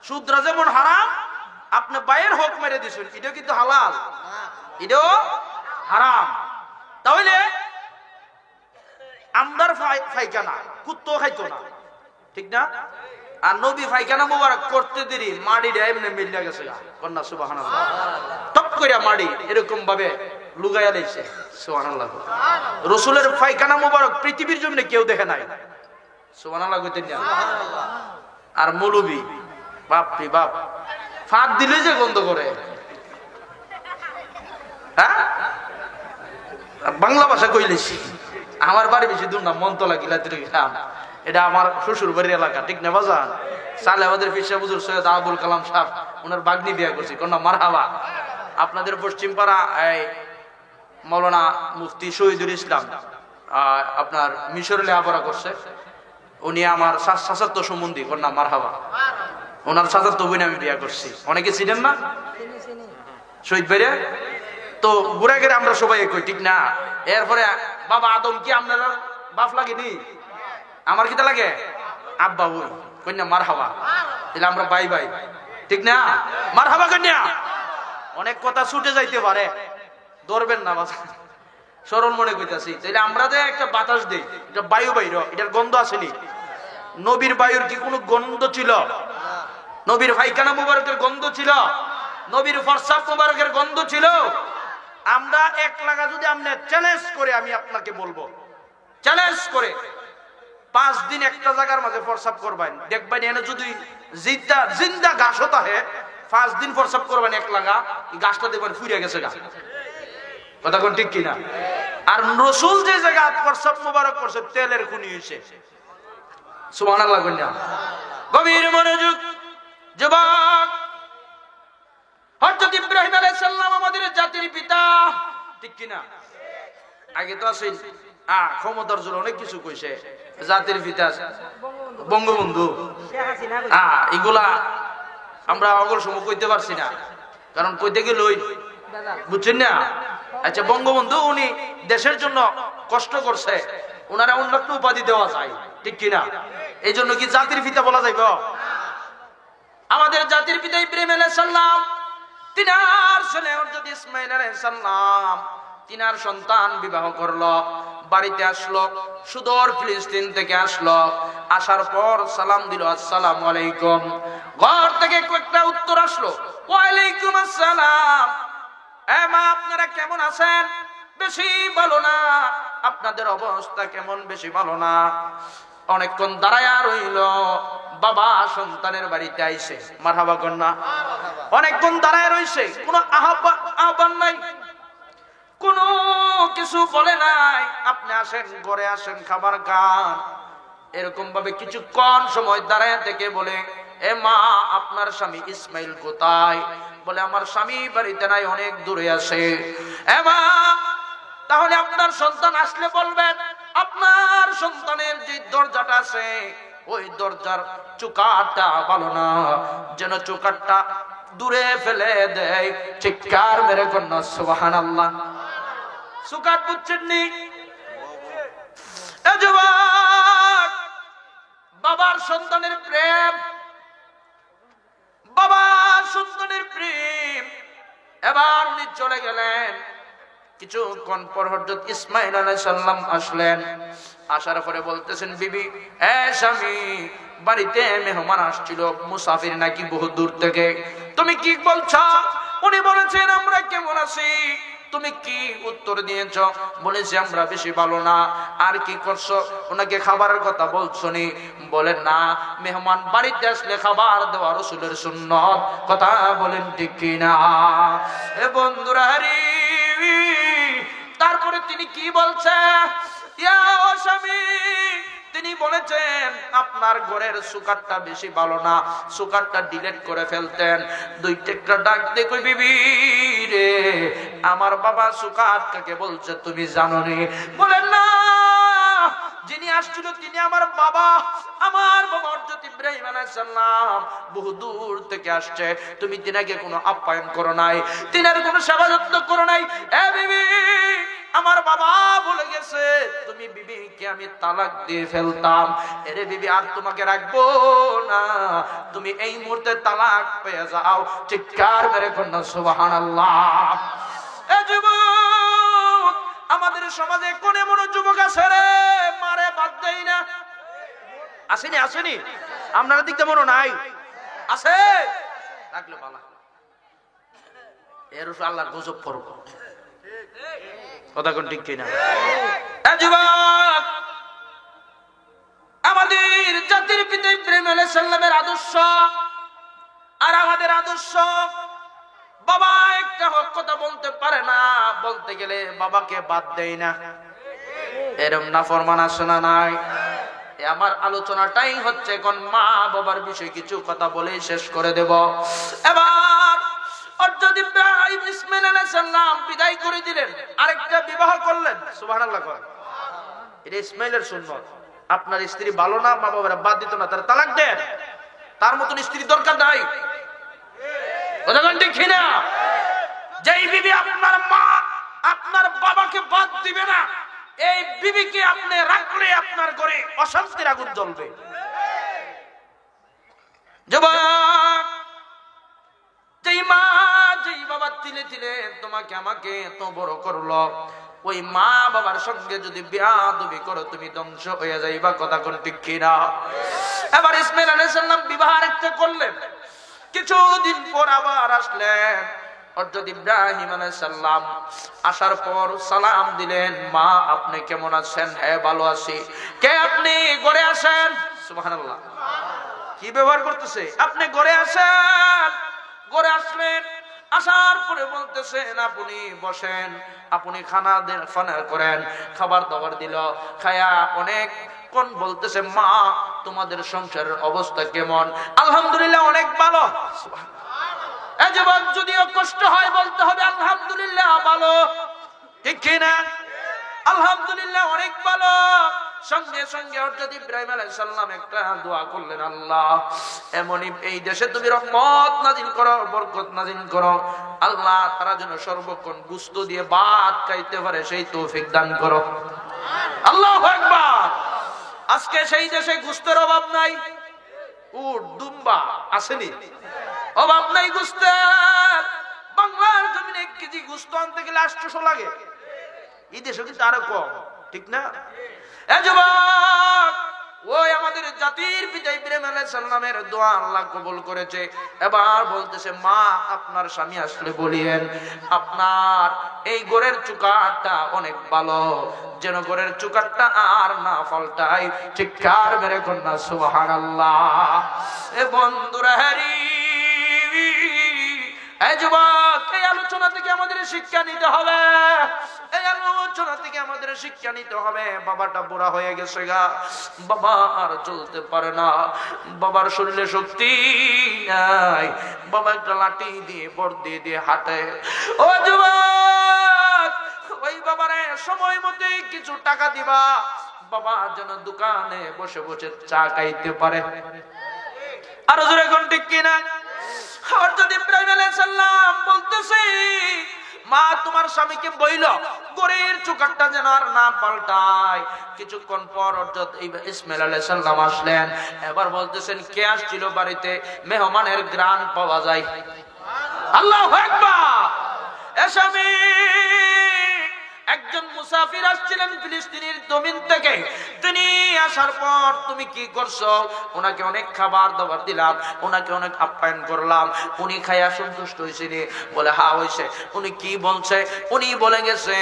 সুদরা যেমন হারাম, আপনি ভাইয়ের হক মেরে দিছেন, এটা কিন্তু হালাল, এটাও হারাম। তাহলে আমদার পায়খানা কুত্তো খাইতো না, ঠিক না? আর নবী পায়খানা মোবারক করতে দেরি মাড়িটা এমনি মিলে গেছে, কন্যা সুবহানাল্লাহ, টপ কইরা মাড়ি এরকম ভাবে লুগাইয়া লাইছে, সুবহানাল্লাহ। রাসূলের পায়খানা মোবারক পৃথিবীর জন্য কেউ দেখে নাই, সুবহানাল্লাহ কইতেন না? আর মৌলবী বাপ রে বাপ, ফাঁক দিলে যে গন্ধ করে। হ্যাঁ, বাংলা ভাষা কইলেছি। আমার বাড়ি বেশি দূর না, মন্তলা গিলাতির গ্রাম, এটা আমার শ্বশুর বাড়ির এলাকা, ঠিক না বাজান? সালে আমাদের ফিরসা হুজুর সৈয়দ আবুল কালাম সাহেব ওনার বাগনি বিয়া করছি, কন্যা মারহাবা। আপনাদের পশ্চিম পাড়া এই মৌলানা মুফতি শহীদুল ইসলাম আপনার মিশরে লেখাপড়া করছে, উনি আমার শাসাত্ত সম্বন্ধী, কন্যা মারহাবা। ওনার শাসাত্ত বোন আমি বিয়া করছি। অনেকে ছিলেন না শহীদ ভাইরে? তো ঘুরে ঘুরে আমরা সবাই কই, ঠিক না? এরপরে বাবা আদম কি আপনার বাপ লাগেনি? আমার কিতা লাগে? আব্বা ওই কন্যা মারহাবা, তাহলে আমরা ভাই ভাই, ঠিক না? মারহাবা কন্যা। অনেক কথা ছুটে যাইতে পারে, ধরবেন না বাবা, সরল মনে কইতাছি। তাইলে আমরা যে একটা বাতাস দেই, এটা বায়ু বাইর, এটার গন্ধ আসেনি? নবীর বায়ুর কি কোনো গন্ধ ছিল? নবীর পায়খানা মুবারকের গন্ধ ছিল? নবীর ফরসাব মুবারকের গন্ধ ছিল? আমরা এক লাগা যদি আপনি চ্যালেঞ্জ করে, আমি আপনাকে বলবো চ্যালেঞ্জ করে 5 দিন একটা জায়গার মাঝে ফরসাব করবেন, দেখবেন এনে যদি জিন্দা ঘাস হতা হে, 5 দিন ফরসাব করবেন এক লাগা, এই গাছটা দেখবেন ফুরিয়ে গেছে গা। কথা কোন ঠিক কিনা? আর রাসূল যে জায়গা ফরসাব মুবারক করছে, তেলের খুনি হইছে, সুবহানাল্লাহ কইনা। গভীর মনোযোগ যুবক, হযরত ইব্রাহিম আলাইহিস সালাম আমাদের জাতির পিতা, ঠিক কিনা? আগে তো আছে ক্ষমতার জন্য অনেক কিছু কইছে, জাতির পিতা বঙ্গবন্ধু, এগুলা আমরা অগর সময় কইতে পারছি না, কারণ কইতে গেলই বুঝছেন না। আচ্ছা, বঙ্গবন্ধু উনি দেশের জন্য কষ্ট করছে, ওনারা অন্য একটা উপাধি দেওয়া যায়, ঠিক কিনা? এই জন্য কি জাতির পিতা বলা যাইব? আমাদের জাতির পিতা ইব্রাহিম আলাইহিস সালাম, তিনার ছেলে হযরত ইসমাঈল আলাইহিস সালাম, তিনার সন্তান বিবাহ করলো, বাড়িতে আসলো, সুদূর ফিলিস্তিন থেকে আসলো। আসার পর সালাম দিল, আসসালামু আলাইকুম। ঘর থেকে একটা উত্তর আসলো, ওয়ালাইকুম আসসালাম। মা, আপনারা কেমন আছেন? বেশি ভালো না। আপনাদের অবস্থা কেমন? বেশি ভালো না। অনেকক্ষণ দাঁড়ায়া রইল, বাবা সন্তানের বাড়িতে আইছে, মারহাবা কন্যা। অনেকক্ষণ দাঁড়ায় রইছে, কোনো আহ্বান নাই, কোনো কিছু বলে নাই, আপনি আসেন, ঘরে আসেন, খাবার খান। এরকম ভাবে কিছুক্ষণ সময় দাঁড়ায় থেকে বলে, এ মা, আপনার স্বামী ইসমাইল কোথায়? বলে, আমার স্বামী বাড়িতে নাই, অনেক দূরে আছে। এ মা, তাহলে আপনার সন্তান আসলে বলবেন, আপনার সন্তানের যে দরজাটা আছে, ওই দরজার চুকাটা ভালো না, যেন চুকাটা দূরে ফেলে দেয়। চিৎকার মেরে কন্যা সুবহানাল্লাহ। চুকাট বুঝছেন নি? বাবার সন্তানের প্রেম, বাবার সন্তানের প্রেম। এবার উনি চলে গেলেন। কিছুক্ষণ পর হযরত ইসমাঈল আলাইহিস সালাম আসলেন। আসার পরে বলতেছেন, বিবি, এ স্বামী, বাড়িতে মেহমান আসছিল, মুসাফির নাকি বহু দূর থেকে, তুমি কি বলছো? উনি বলেছেন, আমরা কেমন আছি? তুমি কি উত্তর দিয়েছ? বলেছি, আমরা বেশি ভালো না। আর কি করছো? ওনাকে খাবারের কথা বলছো নি? বলেন না, মেহমান বাড়িতে আসলে খাবার দেওয়া রাসূলের সুন্নাত। কথা বলেন ঠিক কিনা? এ বন্ধুরা, তারপরে তিনি কি বলছে? ইয়া ও স্বামী, তিনি বলেছেন, আপনার ঘরের সুকারটা বেশি ভালো না, সুকারটা ডিলিট করে ফেলতেন। দুই টেকটা ডাক দেখো, বিবি রে, আমার বাবা সুকারটাকে বলছে, তুমি জানো নি? বলেন না, যিনি আসছিল তিনি আমার বাবা হযরত ইব্রাহিম আলাইহিস সালাম বহু দূর থেকে আসছে, তুমি তিনাকে কোনো আপ্যায়ন করো নাই, তিনার কোনো সেবা যত্ন করো নাই। এ বিবি, আমার বাবা বলে গেছে তুমি বিবিকে আমি তালাক দিয়ে ফেলতাম, এরে বিবি আর তোমাকে রাখবো না, তুমি এই মুহূর্তে তালাক পেয়ে যাও। চিৎকার মেরে কন্যা সুবহানাল্লাহ। এ যুবক, আমাদের সমাজে কোন এমন যুবক আছে রে মারে বাদ দেই না? আসেনি? আসেনি? আপনারা দিকতে মনে নাই? আছে? রাখলে ভালো, এর উপর আল্লাহর গজব পড়ব। কথা কোন ঠিক কিনা? যুবক, আমাদের জাতির পিতা ইব্রাহিম আলাইহিস সালামের আদর্শ আর আমাদের আদর্শ, বাবা একটা কথা বলতে পারে না, বলতে গেলে বাবাকে বাদ দেয় না, এরকম নাফরমান আছে না নাই? আমার আলোচনাটাই হচ্ছে এখন মা বাবার বিষয়ে কিছু কথা বলে শেষ করে দেব। এবার হযরত ইব্রাহিম ইসমাঈল আলাইহিস সালাম বিদায় করে দিলেন, আরেকটা বিবাহ করলেন। সুবহানাল্লাহ। এটা ইসমাঈলের সুন্নাত। আপনার স্ত্রী ভালো না, মা বাবারা বাদ দিত না, তার তালাক দেন, তার মতন স্ত্রী দরকার নাই। কথা ঠিক কিনা? যেই বিবি আপনার মা আপনার বাবাকে বাদ দিবে না, এই বিবিকে আপনি রাখলে আপনার ঘরে অশান্তির আগুন জ্বলবে। যুবক, যেই মা যেই বাবা তিলে তিলে তোমাকে আমাকে এত বড় করলো, ওই মা বাবার সঙ্গে যদি বেয়াদবি করো তুমি ধ্বংস হয়ে যাইবা। কথা কোন ঠিক কিনা? এবার ইসমাঈল আলাইহিস সালাম বিবাহ আরেকটা করলেন, কিছুদিন পর আবার আসলেন হযরত ইব্রাহিম আলাইহিস সালাম। আসার পর সালাম দিলেন, মা আপনি কেমন আছেন? হ্যাঁ ভালো আছি। কে আপনি? ঘরে আসেন। সুবহানাল্লাহ। কি ব্যবহার করতেছে? আপনি ঘরে আসেন। ঘরে আসলেন, আসার পরে বলতেছেন আপনি বসেন, আপনি খানা দেন, ফানা করেন। খাবার দাবার দিল, খায়া অনেক কোন বলতেছে মা তোমাদের সংসারের অবস্থা কেমন? আলহামদুলিল্লাহ অনেক ভালো। এই যুবক, যদিও কষ্ট হয় বলতে হবে আলহামদুলিল্লাহ ভালো, ঠিক কিনা? আলহামদুলিল্লাহ অনেক ভালো। সঙ্গে সঙ্গে হযরত ইব্রাহিম আলাইহিস সালাম একটা দোয়া করলেন, আল্লাহ এমনই এই দেশে তুমি রহমত নাজিল করো, বরকত নাজিল করো। আল্লাহ তারা যেন সর্বক্ষণ গোশত দিয়ে ভাত খাইতে পারে সেই তৌফিক দান করো। আল্লাহু আকবার। আজকে সেই দেশে গোশতের অভাব নাই, উট দুম্বা আসেনি, অভাব নাই গোশতের। বাংলার জমিনে 1 কেজি গোশত আনতে গেলে 800 লাগে, এই দেশে কিন্তু আরো কম, ঠিক না? এ যুবক, ওই আমাদের জাতির পিতা ইব্রাহিম আলাইহিস সালামের দোয়া আল্লাহ কবুল করেছে। এবার বলতেছে মা আপনার স্বামী আসলে বলিয়েন আপনার এই গোরের চুকারটা অনেক ভালো, যেন গোরের চুকারটা আর না পাল্টায়। চিৎকার মেরে কন্যা সুবহানাল্লাহ। এ বন্ধুরা হারি, এই যুবক, এই আলোচনা থেকে আমাদের শিক্ষা নিতে হবে, এই আলোচনা থেকে আমাদের শিক্ষা নিতে হবে। বাবাটা বুড়া হয়ে গেছে গা, বাবা আর চলতে পারে না, বাবার শরীরে শক্তি নাই, বাবা একটা লাঠি দিয়ে বর্দি দিয়ে হাঁটে। ও যুবক, ওই বাবারে সময় মতো কিছু টাকা দিবা, বাবা যেন দোকানে বসে বসে চা খাইতে পারে। আরো জোরে কোন ঠিক কিনা? হযরত ইব্রাহিম আলাইহিস সালাম বলতেছে মা তোমার স্বামীকে বইল গোরের চুকারটা যেন আর না পাল্টায়। কিছুক্ষণ পর হযরত ইসমাঈল আলাইহিস সালাম আসলেন। এবার বলতেছেন কে আসছিল বাড়িতে? মেহমানের গ্রান পাওয়া যায়। আল্লাহু আকবার। এ স্বামী, একজন মুসাফির আসছিলেন ফিলিস্তিনের জমিন থেকে, তিনি আসার পর তুমি কি করছো? ওনাকে অনেক খাবার দাবার দিলাম, ওনাকে অনেক আপ্যায়ন করলাম, উনি খাইয়া সন্তুষ্ট হয়েছে। বলে হ্যাঁ হয়েছে। উনি কি বলছে? উনি বলে গেছে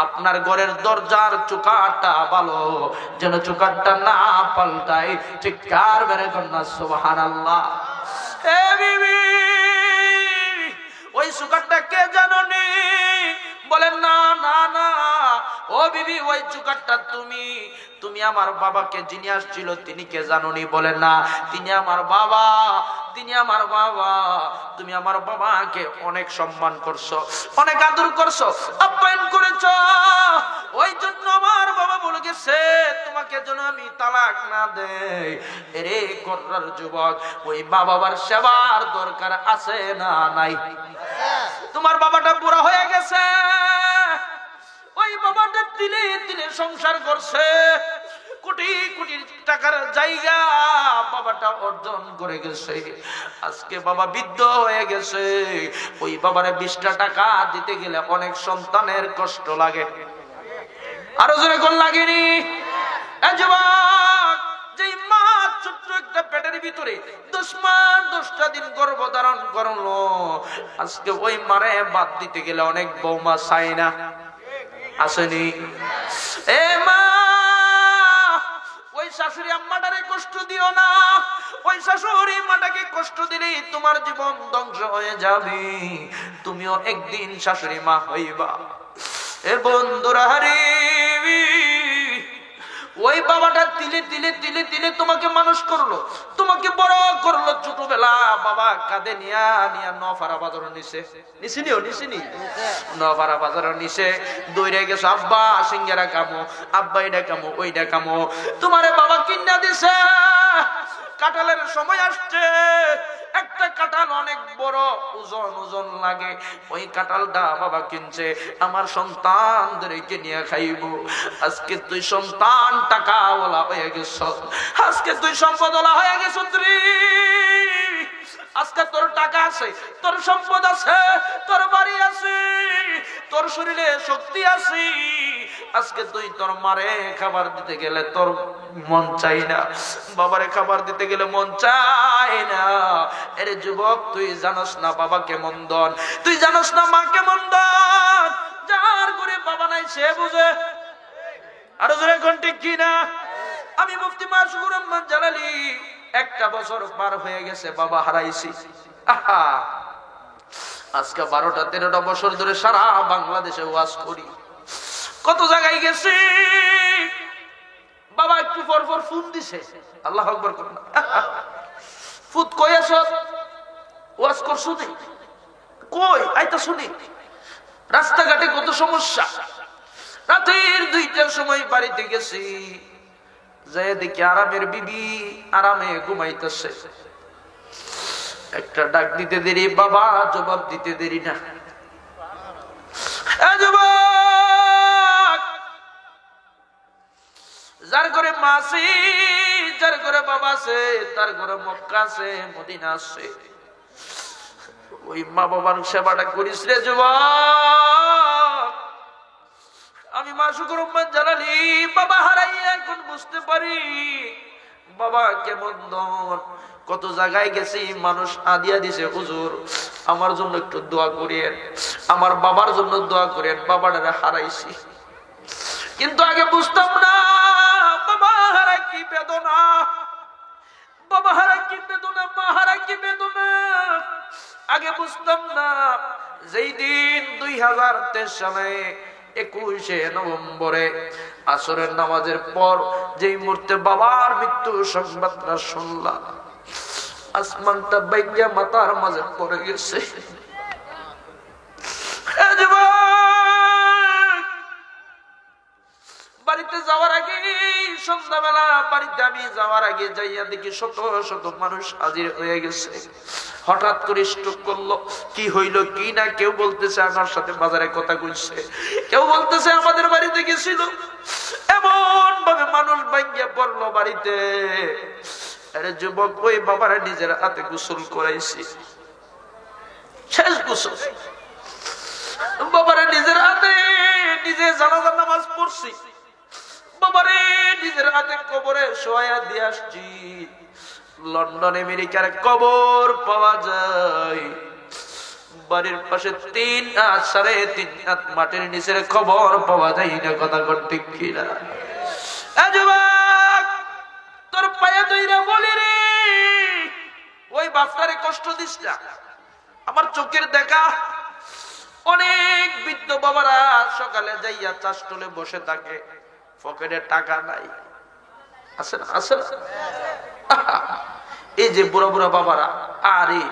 আপনার ঘরের দরজার চুকারটা ভালো, যেন চুকারটা না পাল্টায়। চিৎকার বের কন্যা সুবহানাল্লাহ। এ বিবি, ওই চুকারটা কে জানোনি? বলেন না না না, ও বিবি ওই চুকারটা তুমি। তুমি আমার বাবাকে যিনি আসছিল তিনি কে জানোনি? বলেন না, তিনি আমার বাবা, তিনি আমার বাবা। তুমি আমার বাবাকে অনেক সম্মান করছো, অনেক আদর করছো, আপ্যায়ন করেছো, ওই জন্য আমার বাবা বলে গেছে যেন আমি তালাক না দেই। রে কর্রার যুবক, ওই বাবার সেবার দরকার আছে না নাই? তোমার বাবাটা বুড়া হয়ে গেছে, ওই বাবাটা দিলে দিলে সংসার করছে, কোটি কোটি টাকার জায়গা বাবাটা অর্জন করে গেছে। আজকে বাবা বৃদ্ধ হয়ে গেছে, ওই বাবারে 20টা টাকা দিতে গেলে অনেক সন্তানের কষ্ট লাগে। আরো জোরে কোন লাগেনি? যুবক, যে মা ছোট্ট একটা পেটের ভিতরে 10 মাস 10টা দিন গর্ভধারণ করলো, আজকে ওই মারে বাদ দিতে গেলে অনেক বৌমা চাই না, আসেনি? এ মা, ওই শাশুড়ি আম্মাটারে কষ্ট দিও না। ওই শাশুড়ি মাটাকে কষ্ট দিলে তোমার জীবন ধ্বংস হয়ে যাবে, তুমিও একদিন শাশুড়ি মা হইবা। এ বন্ধুরা রে, ওই বাবাটা তিলে তিলে তিলে তিলে তোমাকে মানুষ করলো, তোমাকে বড় করলো। ছোটবেলা বাবা কাঁধে নিয়া নিয়া নফারা বাজার নিছে, নিছিনি নফারা বাজার নিছে, দৌড়ে গেছো আব্বা সিঙ্গারা কামো, আব্বা এটা কামো ওইটা কামো। তোমারে বাবা কিনা দিছে। কাঁঠালের সময় আসছে, একটা কাঁঠাল অনেক বড়, ওজন ওজন লাগে। ওই কাঁঠালটা বাবা কিনছে আমার সন্তানদেরকে নিয়ে খাইবো। আজকে তুই সন্তান টাকাওয়ালা হয়ে গেছ, আজকে তুই সম্পদওয়ালা হয়ে গেছ। আজকে তোর টাকা আছে, তোর সম্পদ আছে, তোর বাড়ি আছে, তোর শরীরে শক্তি আছে। আজকে তুই তোর মারে খাবার দিতে গেলে তোর মন চাই না, বাবারে খাবার দিতে গেলে মন চাই না। এরে যুবক, তুই জানোস না বাবা কেমন দন, তুই জানোস না মা কেমন দন। যার ঘরে বাবা নাই সে বুঝে। আরো জোরে কোন ঠিক কিনা? আমি মুফতি মাসুকুর রহমান জালালী, 1টা বছর পার হয়ে গেছে বাবা হারাইছি। আজকে 12টা 13টা বছর ধরে সারা বাংলাদেশে ওয়াজ করি, কত জায়গায় গেছি। বাবা একটু পর পর ফোন দিছে, আল্লাহু আকবার করুন। ফুত কই আছো? ওয়াজ করছো নি? কই আইতা শুনি। রাস্তাঘাটে কত সমস্যা। রাতের 2টার সময় বাড়িতে গেছি, যে দেখি আরামের বিবি আরামে ঘুমাইতেছে। একটা ডাক দিতে দেরি, বাবা জবাব দিতে দেরি না। যার ঘরে মা আছে, যার ঘরে বাবা আছে, তার ঘরে মক্কা আছে, মদিনা আছে। ওই মা বাবার সেবাটা করিস রে যুবক। আমি মাসুকুর রহমান জালালী বাবা হারাইয়া এখন বুঝতে পারি বাবা কেমন দন। কত জায়গায় গেছি, মানুষ আদিয়া দিছে, হুজুর আমার জন্য একটু দোয়া করিয়েন, আমার বাবার জন্য দোয়া করিয়েন, বাবাটারে হারাইছি। কিন্তু আগে বুঝতাম না বাবা হারা কি বেদনা, বাবা হারা কি বেদনা, মা হারা কি বেদনা। আগে বুঝতাম না। যেই দিন 2023 সালে 21শে নভেম্বরে আসরের নামাজের পর যেই মুহূর্তে বাবার মৃত্যু সংবাদটা শুনলাম, আসমানটা বাইয়া মাথার মাঝে পড়ে গেছে। বাড়িতে যাওয়ার আগে, সন্ধ্যাবেলা বাড়িতে আমি যাওয়ার আগে যাইয়া দেখি শত শত মানুষ হাজির হয়ে গেছে। হঠাৎ করে স্ট্রোক করলো, কি হইলো কি না। কেউ বলতেছে আমার সাথে বাজারে কথা কইছে, কেউ বলতেছে আমাদের বাড়িতে গেছিল। এমন ভাবে মানুষ ভাঙ্গিয়া পড়লো বাড়িতে। আরে যুবক, ওই বাবারা নিজের হাতে গোসল করাইছি, শেষ গোসল। বাবারা নিজের হাতে নিজে জানাজার নামাজ পড়ছি, বাবারে নিজের হাতে কবরে শোয়া দিয়ে আসছি। লন্ডন আমেরিকার কবর পাওয়া যায়, বাড়ির পাশে 3 হাত 3.5 হাত মাটির নিচের খবর পাওয়া যায় না। কথা করতে কিনা? তোর পায়ে দইরা বলি রে, ওই বাপটারে কষ্ট দিস না। আমার চোখের দেখা অনেক বৃদ্ধ বাবারা সকালে যাইয়া চাষটলে বসে থাকে, পকেটে টাকা নাই, আছে না? আছে না? এই যে বুড়া বুড়া বাবারা, আরে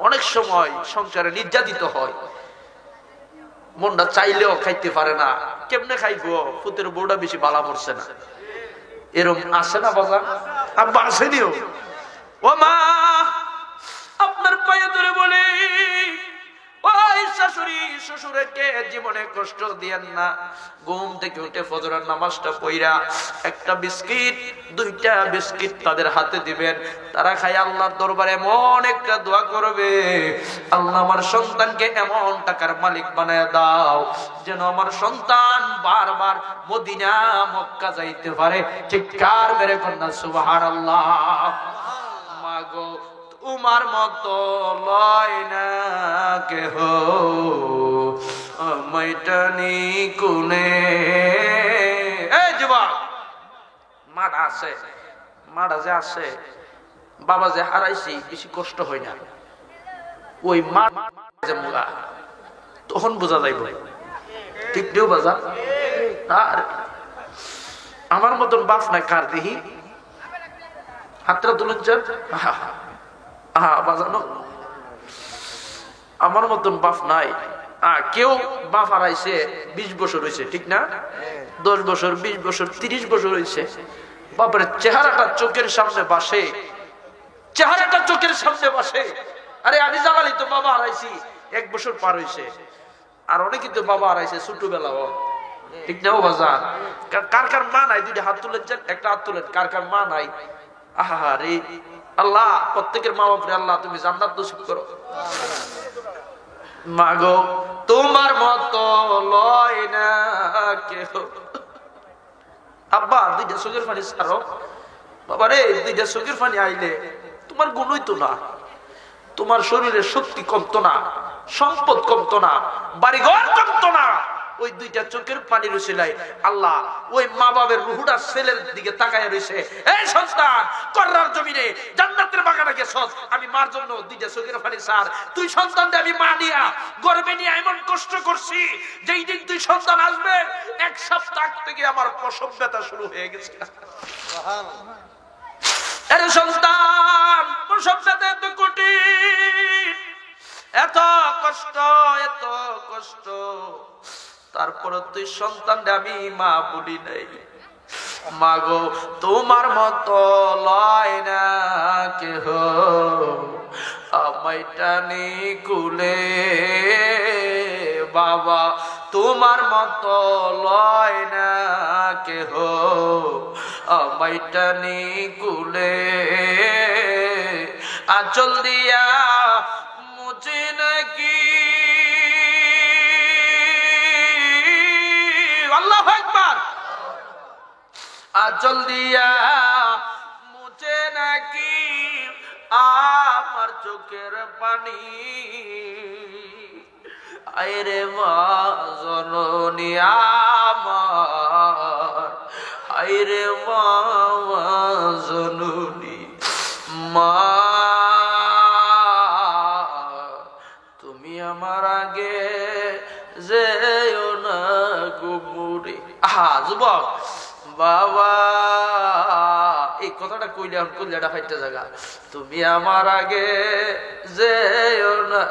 অনেক সময় সংসারে নির্যাতিত হয়, মনটা চাইলেও খাইতে পারে না। কেমনে খাইবো? ফুতের বউটা বেশি বালা পড়ছে না, এরকম আসে না বাবা? আব্বা আসেনিও? ও মা, আপনার পায়ে ধরে বলে, ওই শাশুড়ি শ্বশুরকে জীবনে কষ্ট দিয়েন না। ঘুম থেকে উঠে ফজরের নামাজটা পড়া একটা বিস্কিট, দুইটা বিস্কিট তাদের হাতে দিবেন। তারা খাই আল্লাহর দরবারে এমন একটা দোয়া করবে, আল্লাহ আমার সন্তানকে এমন টাকার মালিক বানায় দাও যেন আমার সন্তান বারবার মদিনা মক্কা যাইতে পারে। চিৎকার মেরে কন্যা সুবহানাল্লাহ। মাগো, তোমার মতো লয় না কেহ মাইটানি কোনে। এই যুবক, মাটা আছে, মাটা যে আছে, বাবা যে হারাইছি বেশি কষ্ট হয় না। ওই মা যে মুলা তখন বোঝা যাইব, ঠিক নেও বাজা? আর আমার মতন বাপ নাই কার দেখি? হাতটা তুলুন চান। বাজানো আমার মতন বাপ নাই। কেউ বাপ হারাইছে 20 বছর হয়েছে, ঠিক না? 10 বছর, 20 বছর, 30 বছর হয়েছে। বাপের চেহারাটা চোখের সামনে বাসে, চেহারাটা চোখের সামনে বাসে। আরে আমি জানালি তো বাবা হারাইছি 1 বছর পার হয়েছে। আর অনেকে তো বাবা হারাইছে ছোটবেলাও, ঠিক না? ও বাজার, কার কার মা নাই? দুইটা হাত তুলেন, একটা হাত তুলেন। কার কার মা নাই? আহা রে আল্লাহ, প্রত্যেকের মা বাপরে আল্লাহ তুমি জান্নাত নসিব করো। মাগো, তোমার মতো লয় না কেহ। আব্বা, দুইটা চোখের পানি ছাড়ো। বাবা রে, দুইটা চোখের পানি আইলে তোমার গুণ হইতো না, তোমার শরীরের শক্তি কমতো না, সম্পদ কমতো না, বাড়িঘর কমতো না। ওই দুইটা চোখের পানি রুছিলাই আল্লাহ ওই মা বাবার রুহুটা ছেলের দিকে তাকায় রয়েছে। এই সন্তান, কররার জমিনে জান্নাতের বাগানে গেছস, আমি মার জন্য দুইটা চোখের পানি ছাড়। তুই সন্তানটা আমি মা নিয়া গর্বে নিয়ে এমন কষ্ট করছি, যেই দিন তুই সন্তান আসবে 1 সপ্তাহ থেকে আমার প্রসব ব্যথা শুরু হয়ে গেছে। আরে সন্তান, প্রসব ব্যথা এত কঠিন, এত কষ্ট, এত কষ্ট, তারপর তুই সন্তানটা আমি মা বলি নাই। মাগো, তোমার মতো লয় না কেহ আমায় টানি কুলে। বাবা, তোমার মতো লয় না কেহ আমায় টানি কুলে। আঁচল দিয়া মুছে নাকি, আল্লাহু আকবার, আঁচল দিয়া মুছে নাকি আমার চোখের পানি। আইরে মা জননী আমার, আইরে মা জননী, মা তুমি আমার আগে যেও না গুমুরে। আহা যুবক, বাবা এই কথাটা কইলে এখন কইলেটা ফাইটা জায়গা। তুমি আমার আগে যেও না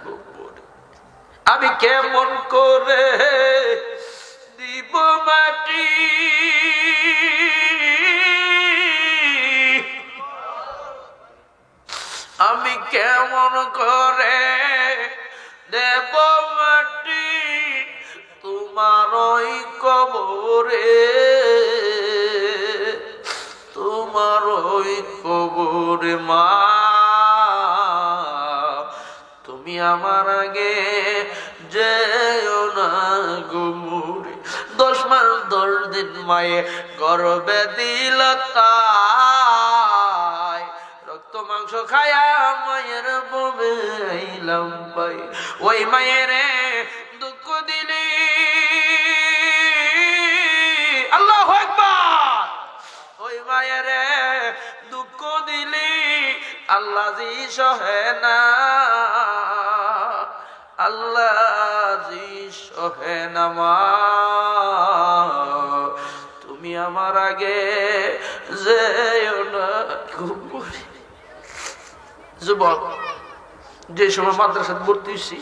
গুমুরে, আমি কেমন করে দিব মাটি, আমি কেমন করে দেব মাটি তোমার ওই কবরে, তোমার ওই কবরে। মা তুমি আমার আগে যেও না গুমুরে। 10 মাস 10 দিন মায়ে গর্ভে দিল, তাই রক্ত মাংস খায়া মায়ের ববে আইলাম পাই। ওই মায়ের দুঃখ দিলি, আল্লাহু আকবার, ওই মায়ের দুঃখ দিলি আল্লাহ জি সহে না, আল্লাহ জি সহে না। মা তুমি আমার আগে যেও না গুমুরে। যুবক, যে সময় মাদ্রাসায় ভর্তি হয়েছি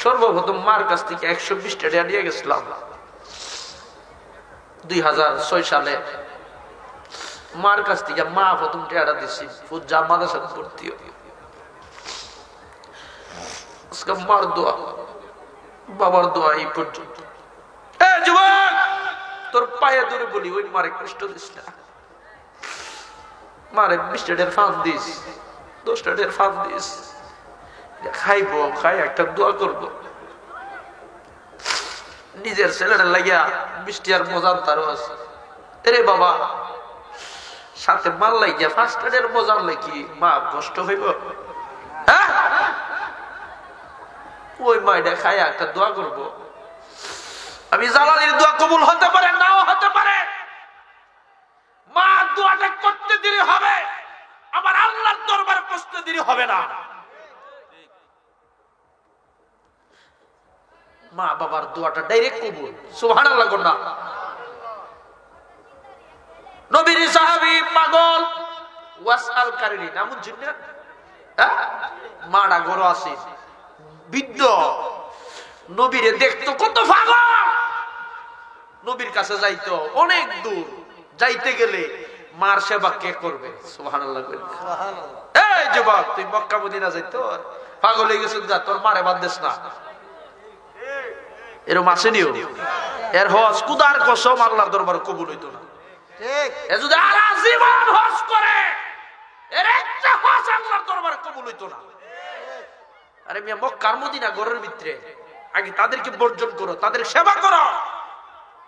সর্বপ্রথম মার কাছ থেকে 120 টাকা নিয়ে গেছিলাম 2006 সালে। মার কাছ থেকে মা প্রথম টেয়ারা দিছি ফুজা মাদ্রাসা ভর্তি হবে আজকে মার দোয়া বাবার দোয়া এই পর্যন্ত। যুবক তোর পায়ে ধরে বলি ওই মারে কষ্ট দিস না, মারে 20 টাকার ফান দিস, 10 টাকার ফান দিস, খাইবো খাই একটা দোয়া করবো। নিজের ছেলেটা লাগিয়া 20 টাকার মজার তারও আছে। এরে বাবা সাথে মাল লাগিয়া 5 টাকার মজার লাগি মা কষ্ট হইব? ওই মাইটা খাইয়া একটা দোয়া করবো। আমি জালালির দোয়া কবুল হতে পারে নাও হতে পারে, মা দোয়াটা করতে দেরি হবে, আমার আল্লাহর দরবারে পৌঁছতে দেরি হবে না। মা বাবার দোয়াটা ডাইরেক্ট কবুল। সুবহানাল্লাহ কন্যা। নবীর সাহাবী পাগল ওয়াসআল কারিনি নামুন জিন্না মাডা গরো আছে বৃদ্ধ নবীরে দেখতো কত পাগল, নবীর কাছে যাইতো অনেক দূর, যাইতে গেলে মার সেবা কে করবে? সুবহানাল্লাহ। এই যুবক তুই মক্কা মদিনা যাইতো পাগল হয়ে গেছিস, যা তোর মারে বাদ দিস না। এরকম আসেনিও এর হজ কুদার কসম আল্লাহর দরবার কবুল হইতো না। ঠিক এ যদি আজীবন হজ করে এর একটা হজ আল্লাহর দরবারে কবুল হইতো না। আরে মিয়া মক্কার মদিনা ঘরের ভিতরে আগে তাদেরকে বর্জন করো, তাদের সেবা করো,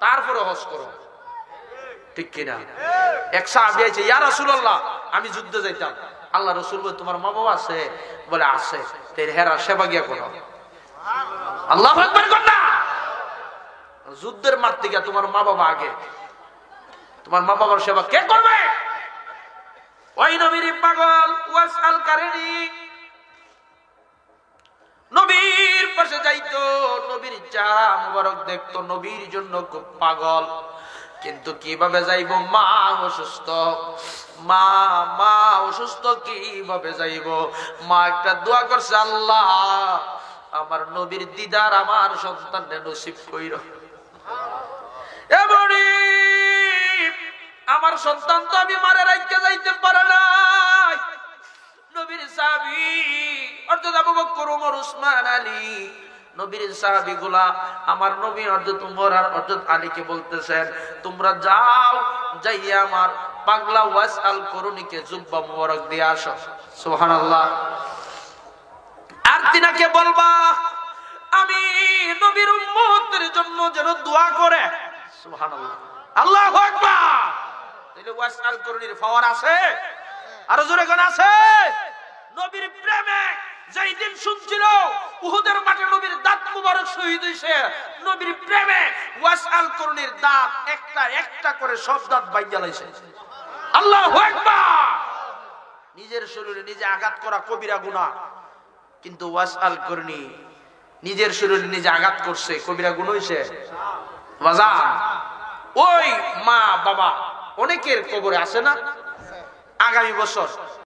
তারপরে হজ করো, ঠিক কিনা? এক সাহাবী আইছে, ইয়া রাসূলুল্লাহ আমি যুদ্ধে যাইতাম। আল্লাহ রাসূল বলে তোমার মা বাবা আছে? বলে আছে। তাই হেরা সেবা গিয়া করো। আল্লাহু আকবার কর না। যুদ্ধের মাঠ থেকে তোমার মা বাবা আগে, তোমার মা বাবার সেবা কে করবে? ওই নবীর পাগল ওয়াসআল কারিনি নবীর পাশে যাইতো, নবীর চেহারা মুবারক দেখতো, নবীর জন্য খুব পাগল। কিন্তু কিভাবে যাইব? মা অসুস্থ, মা অসুস্থ, কিভাবে যাইব? মা একটা দোয়া করছে, আল্লাহ আমার নবীর দিদার আমার সন্তানের নসিব কইরো। এমনি আমার সন্তান তো আমি মারা রাখতে যাইতে পারে নাই। নবীর সাহাবী অর্থাৎ আবু বকর, ওমর, উসমান, আলী, নবীর সাহাবীগুলা আমার নবী অর্থাৎ ওমর আর অর্থাৎ আলীকে বলতেছেন, তোমরা যাও যাইয়া আমার পাগলা ওয়াসআল করুনিকে জুব্বা মুবারক দিয়ে আসো। সুবহানাল্লাহ। আর তিনাকে বলবা আমি নবীর উম্মতের জন্য যেন দোয়া করে। সুবহানাল্লাহ, আল্লাহু আকবার। তাহলে ওয়াসআল করুনির পাওয়ার আছে, আরো জোরে গান আছে। নবীর প্রেমে যেই দিন শুনছিল উহুদের মাঠে নবীর দাঁত মুবারক শহীদ হইছে, নবীর প্রেমে ওয়াসআল করুনির দাঁত একটা একটা করে সব দাঁত বাইঙ্গা লাইছে। আল্লাহু আকবার। নিজের শরীরে নিজে আঘাত করা কবিরা গুনাহ, কিন্তু ওয়াসআল করুনি নিজের শরীরে নিজে আঘাত করছে, কবিরা গুনাহ হইছে। বাজান ওই মা বাবা অনেকের কবরে আছে না? আগামী বছর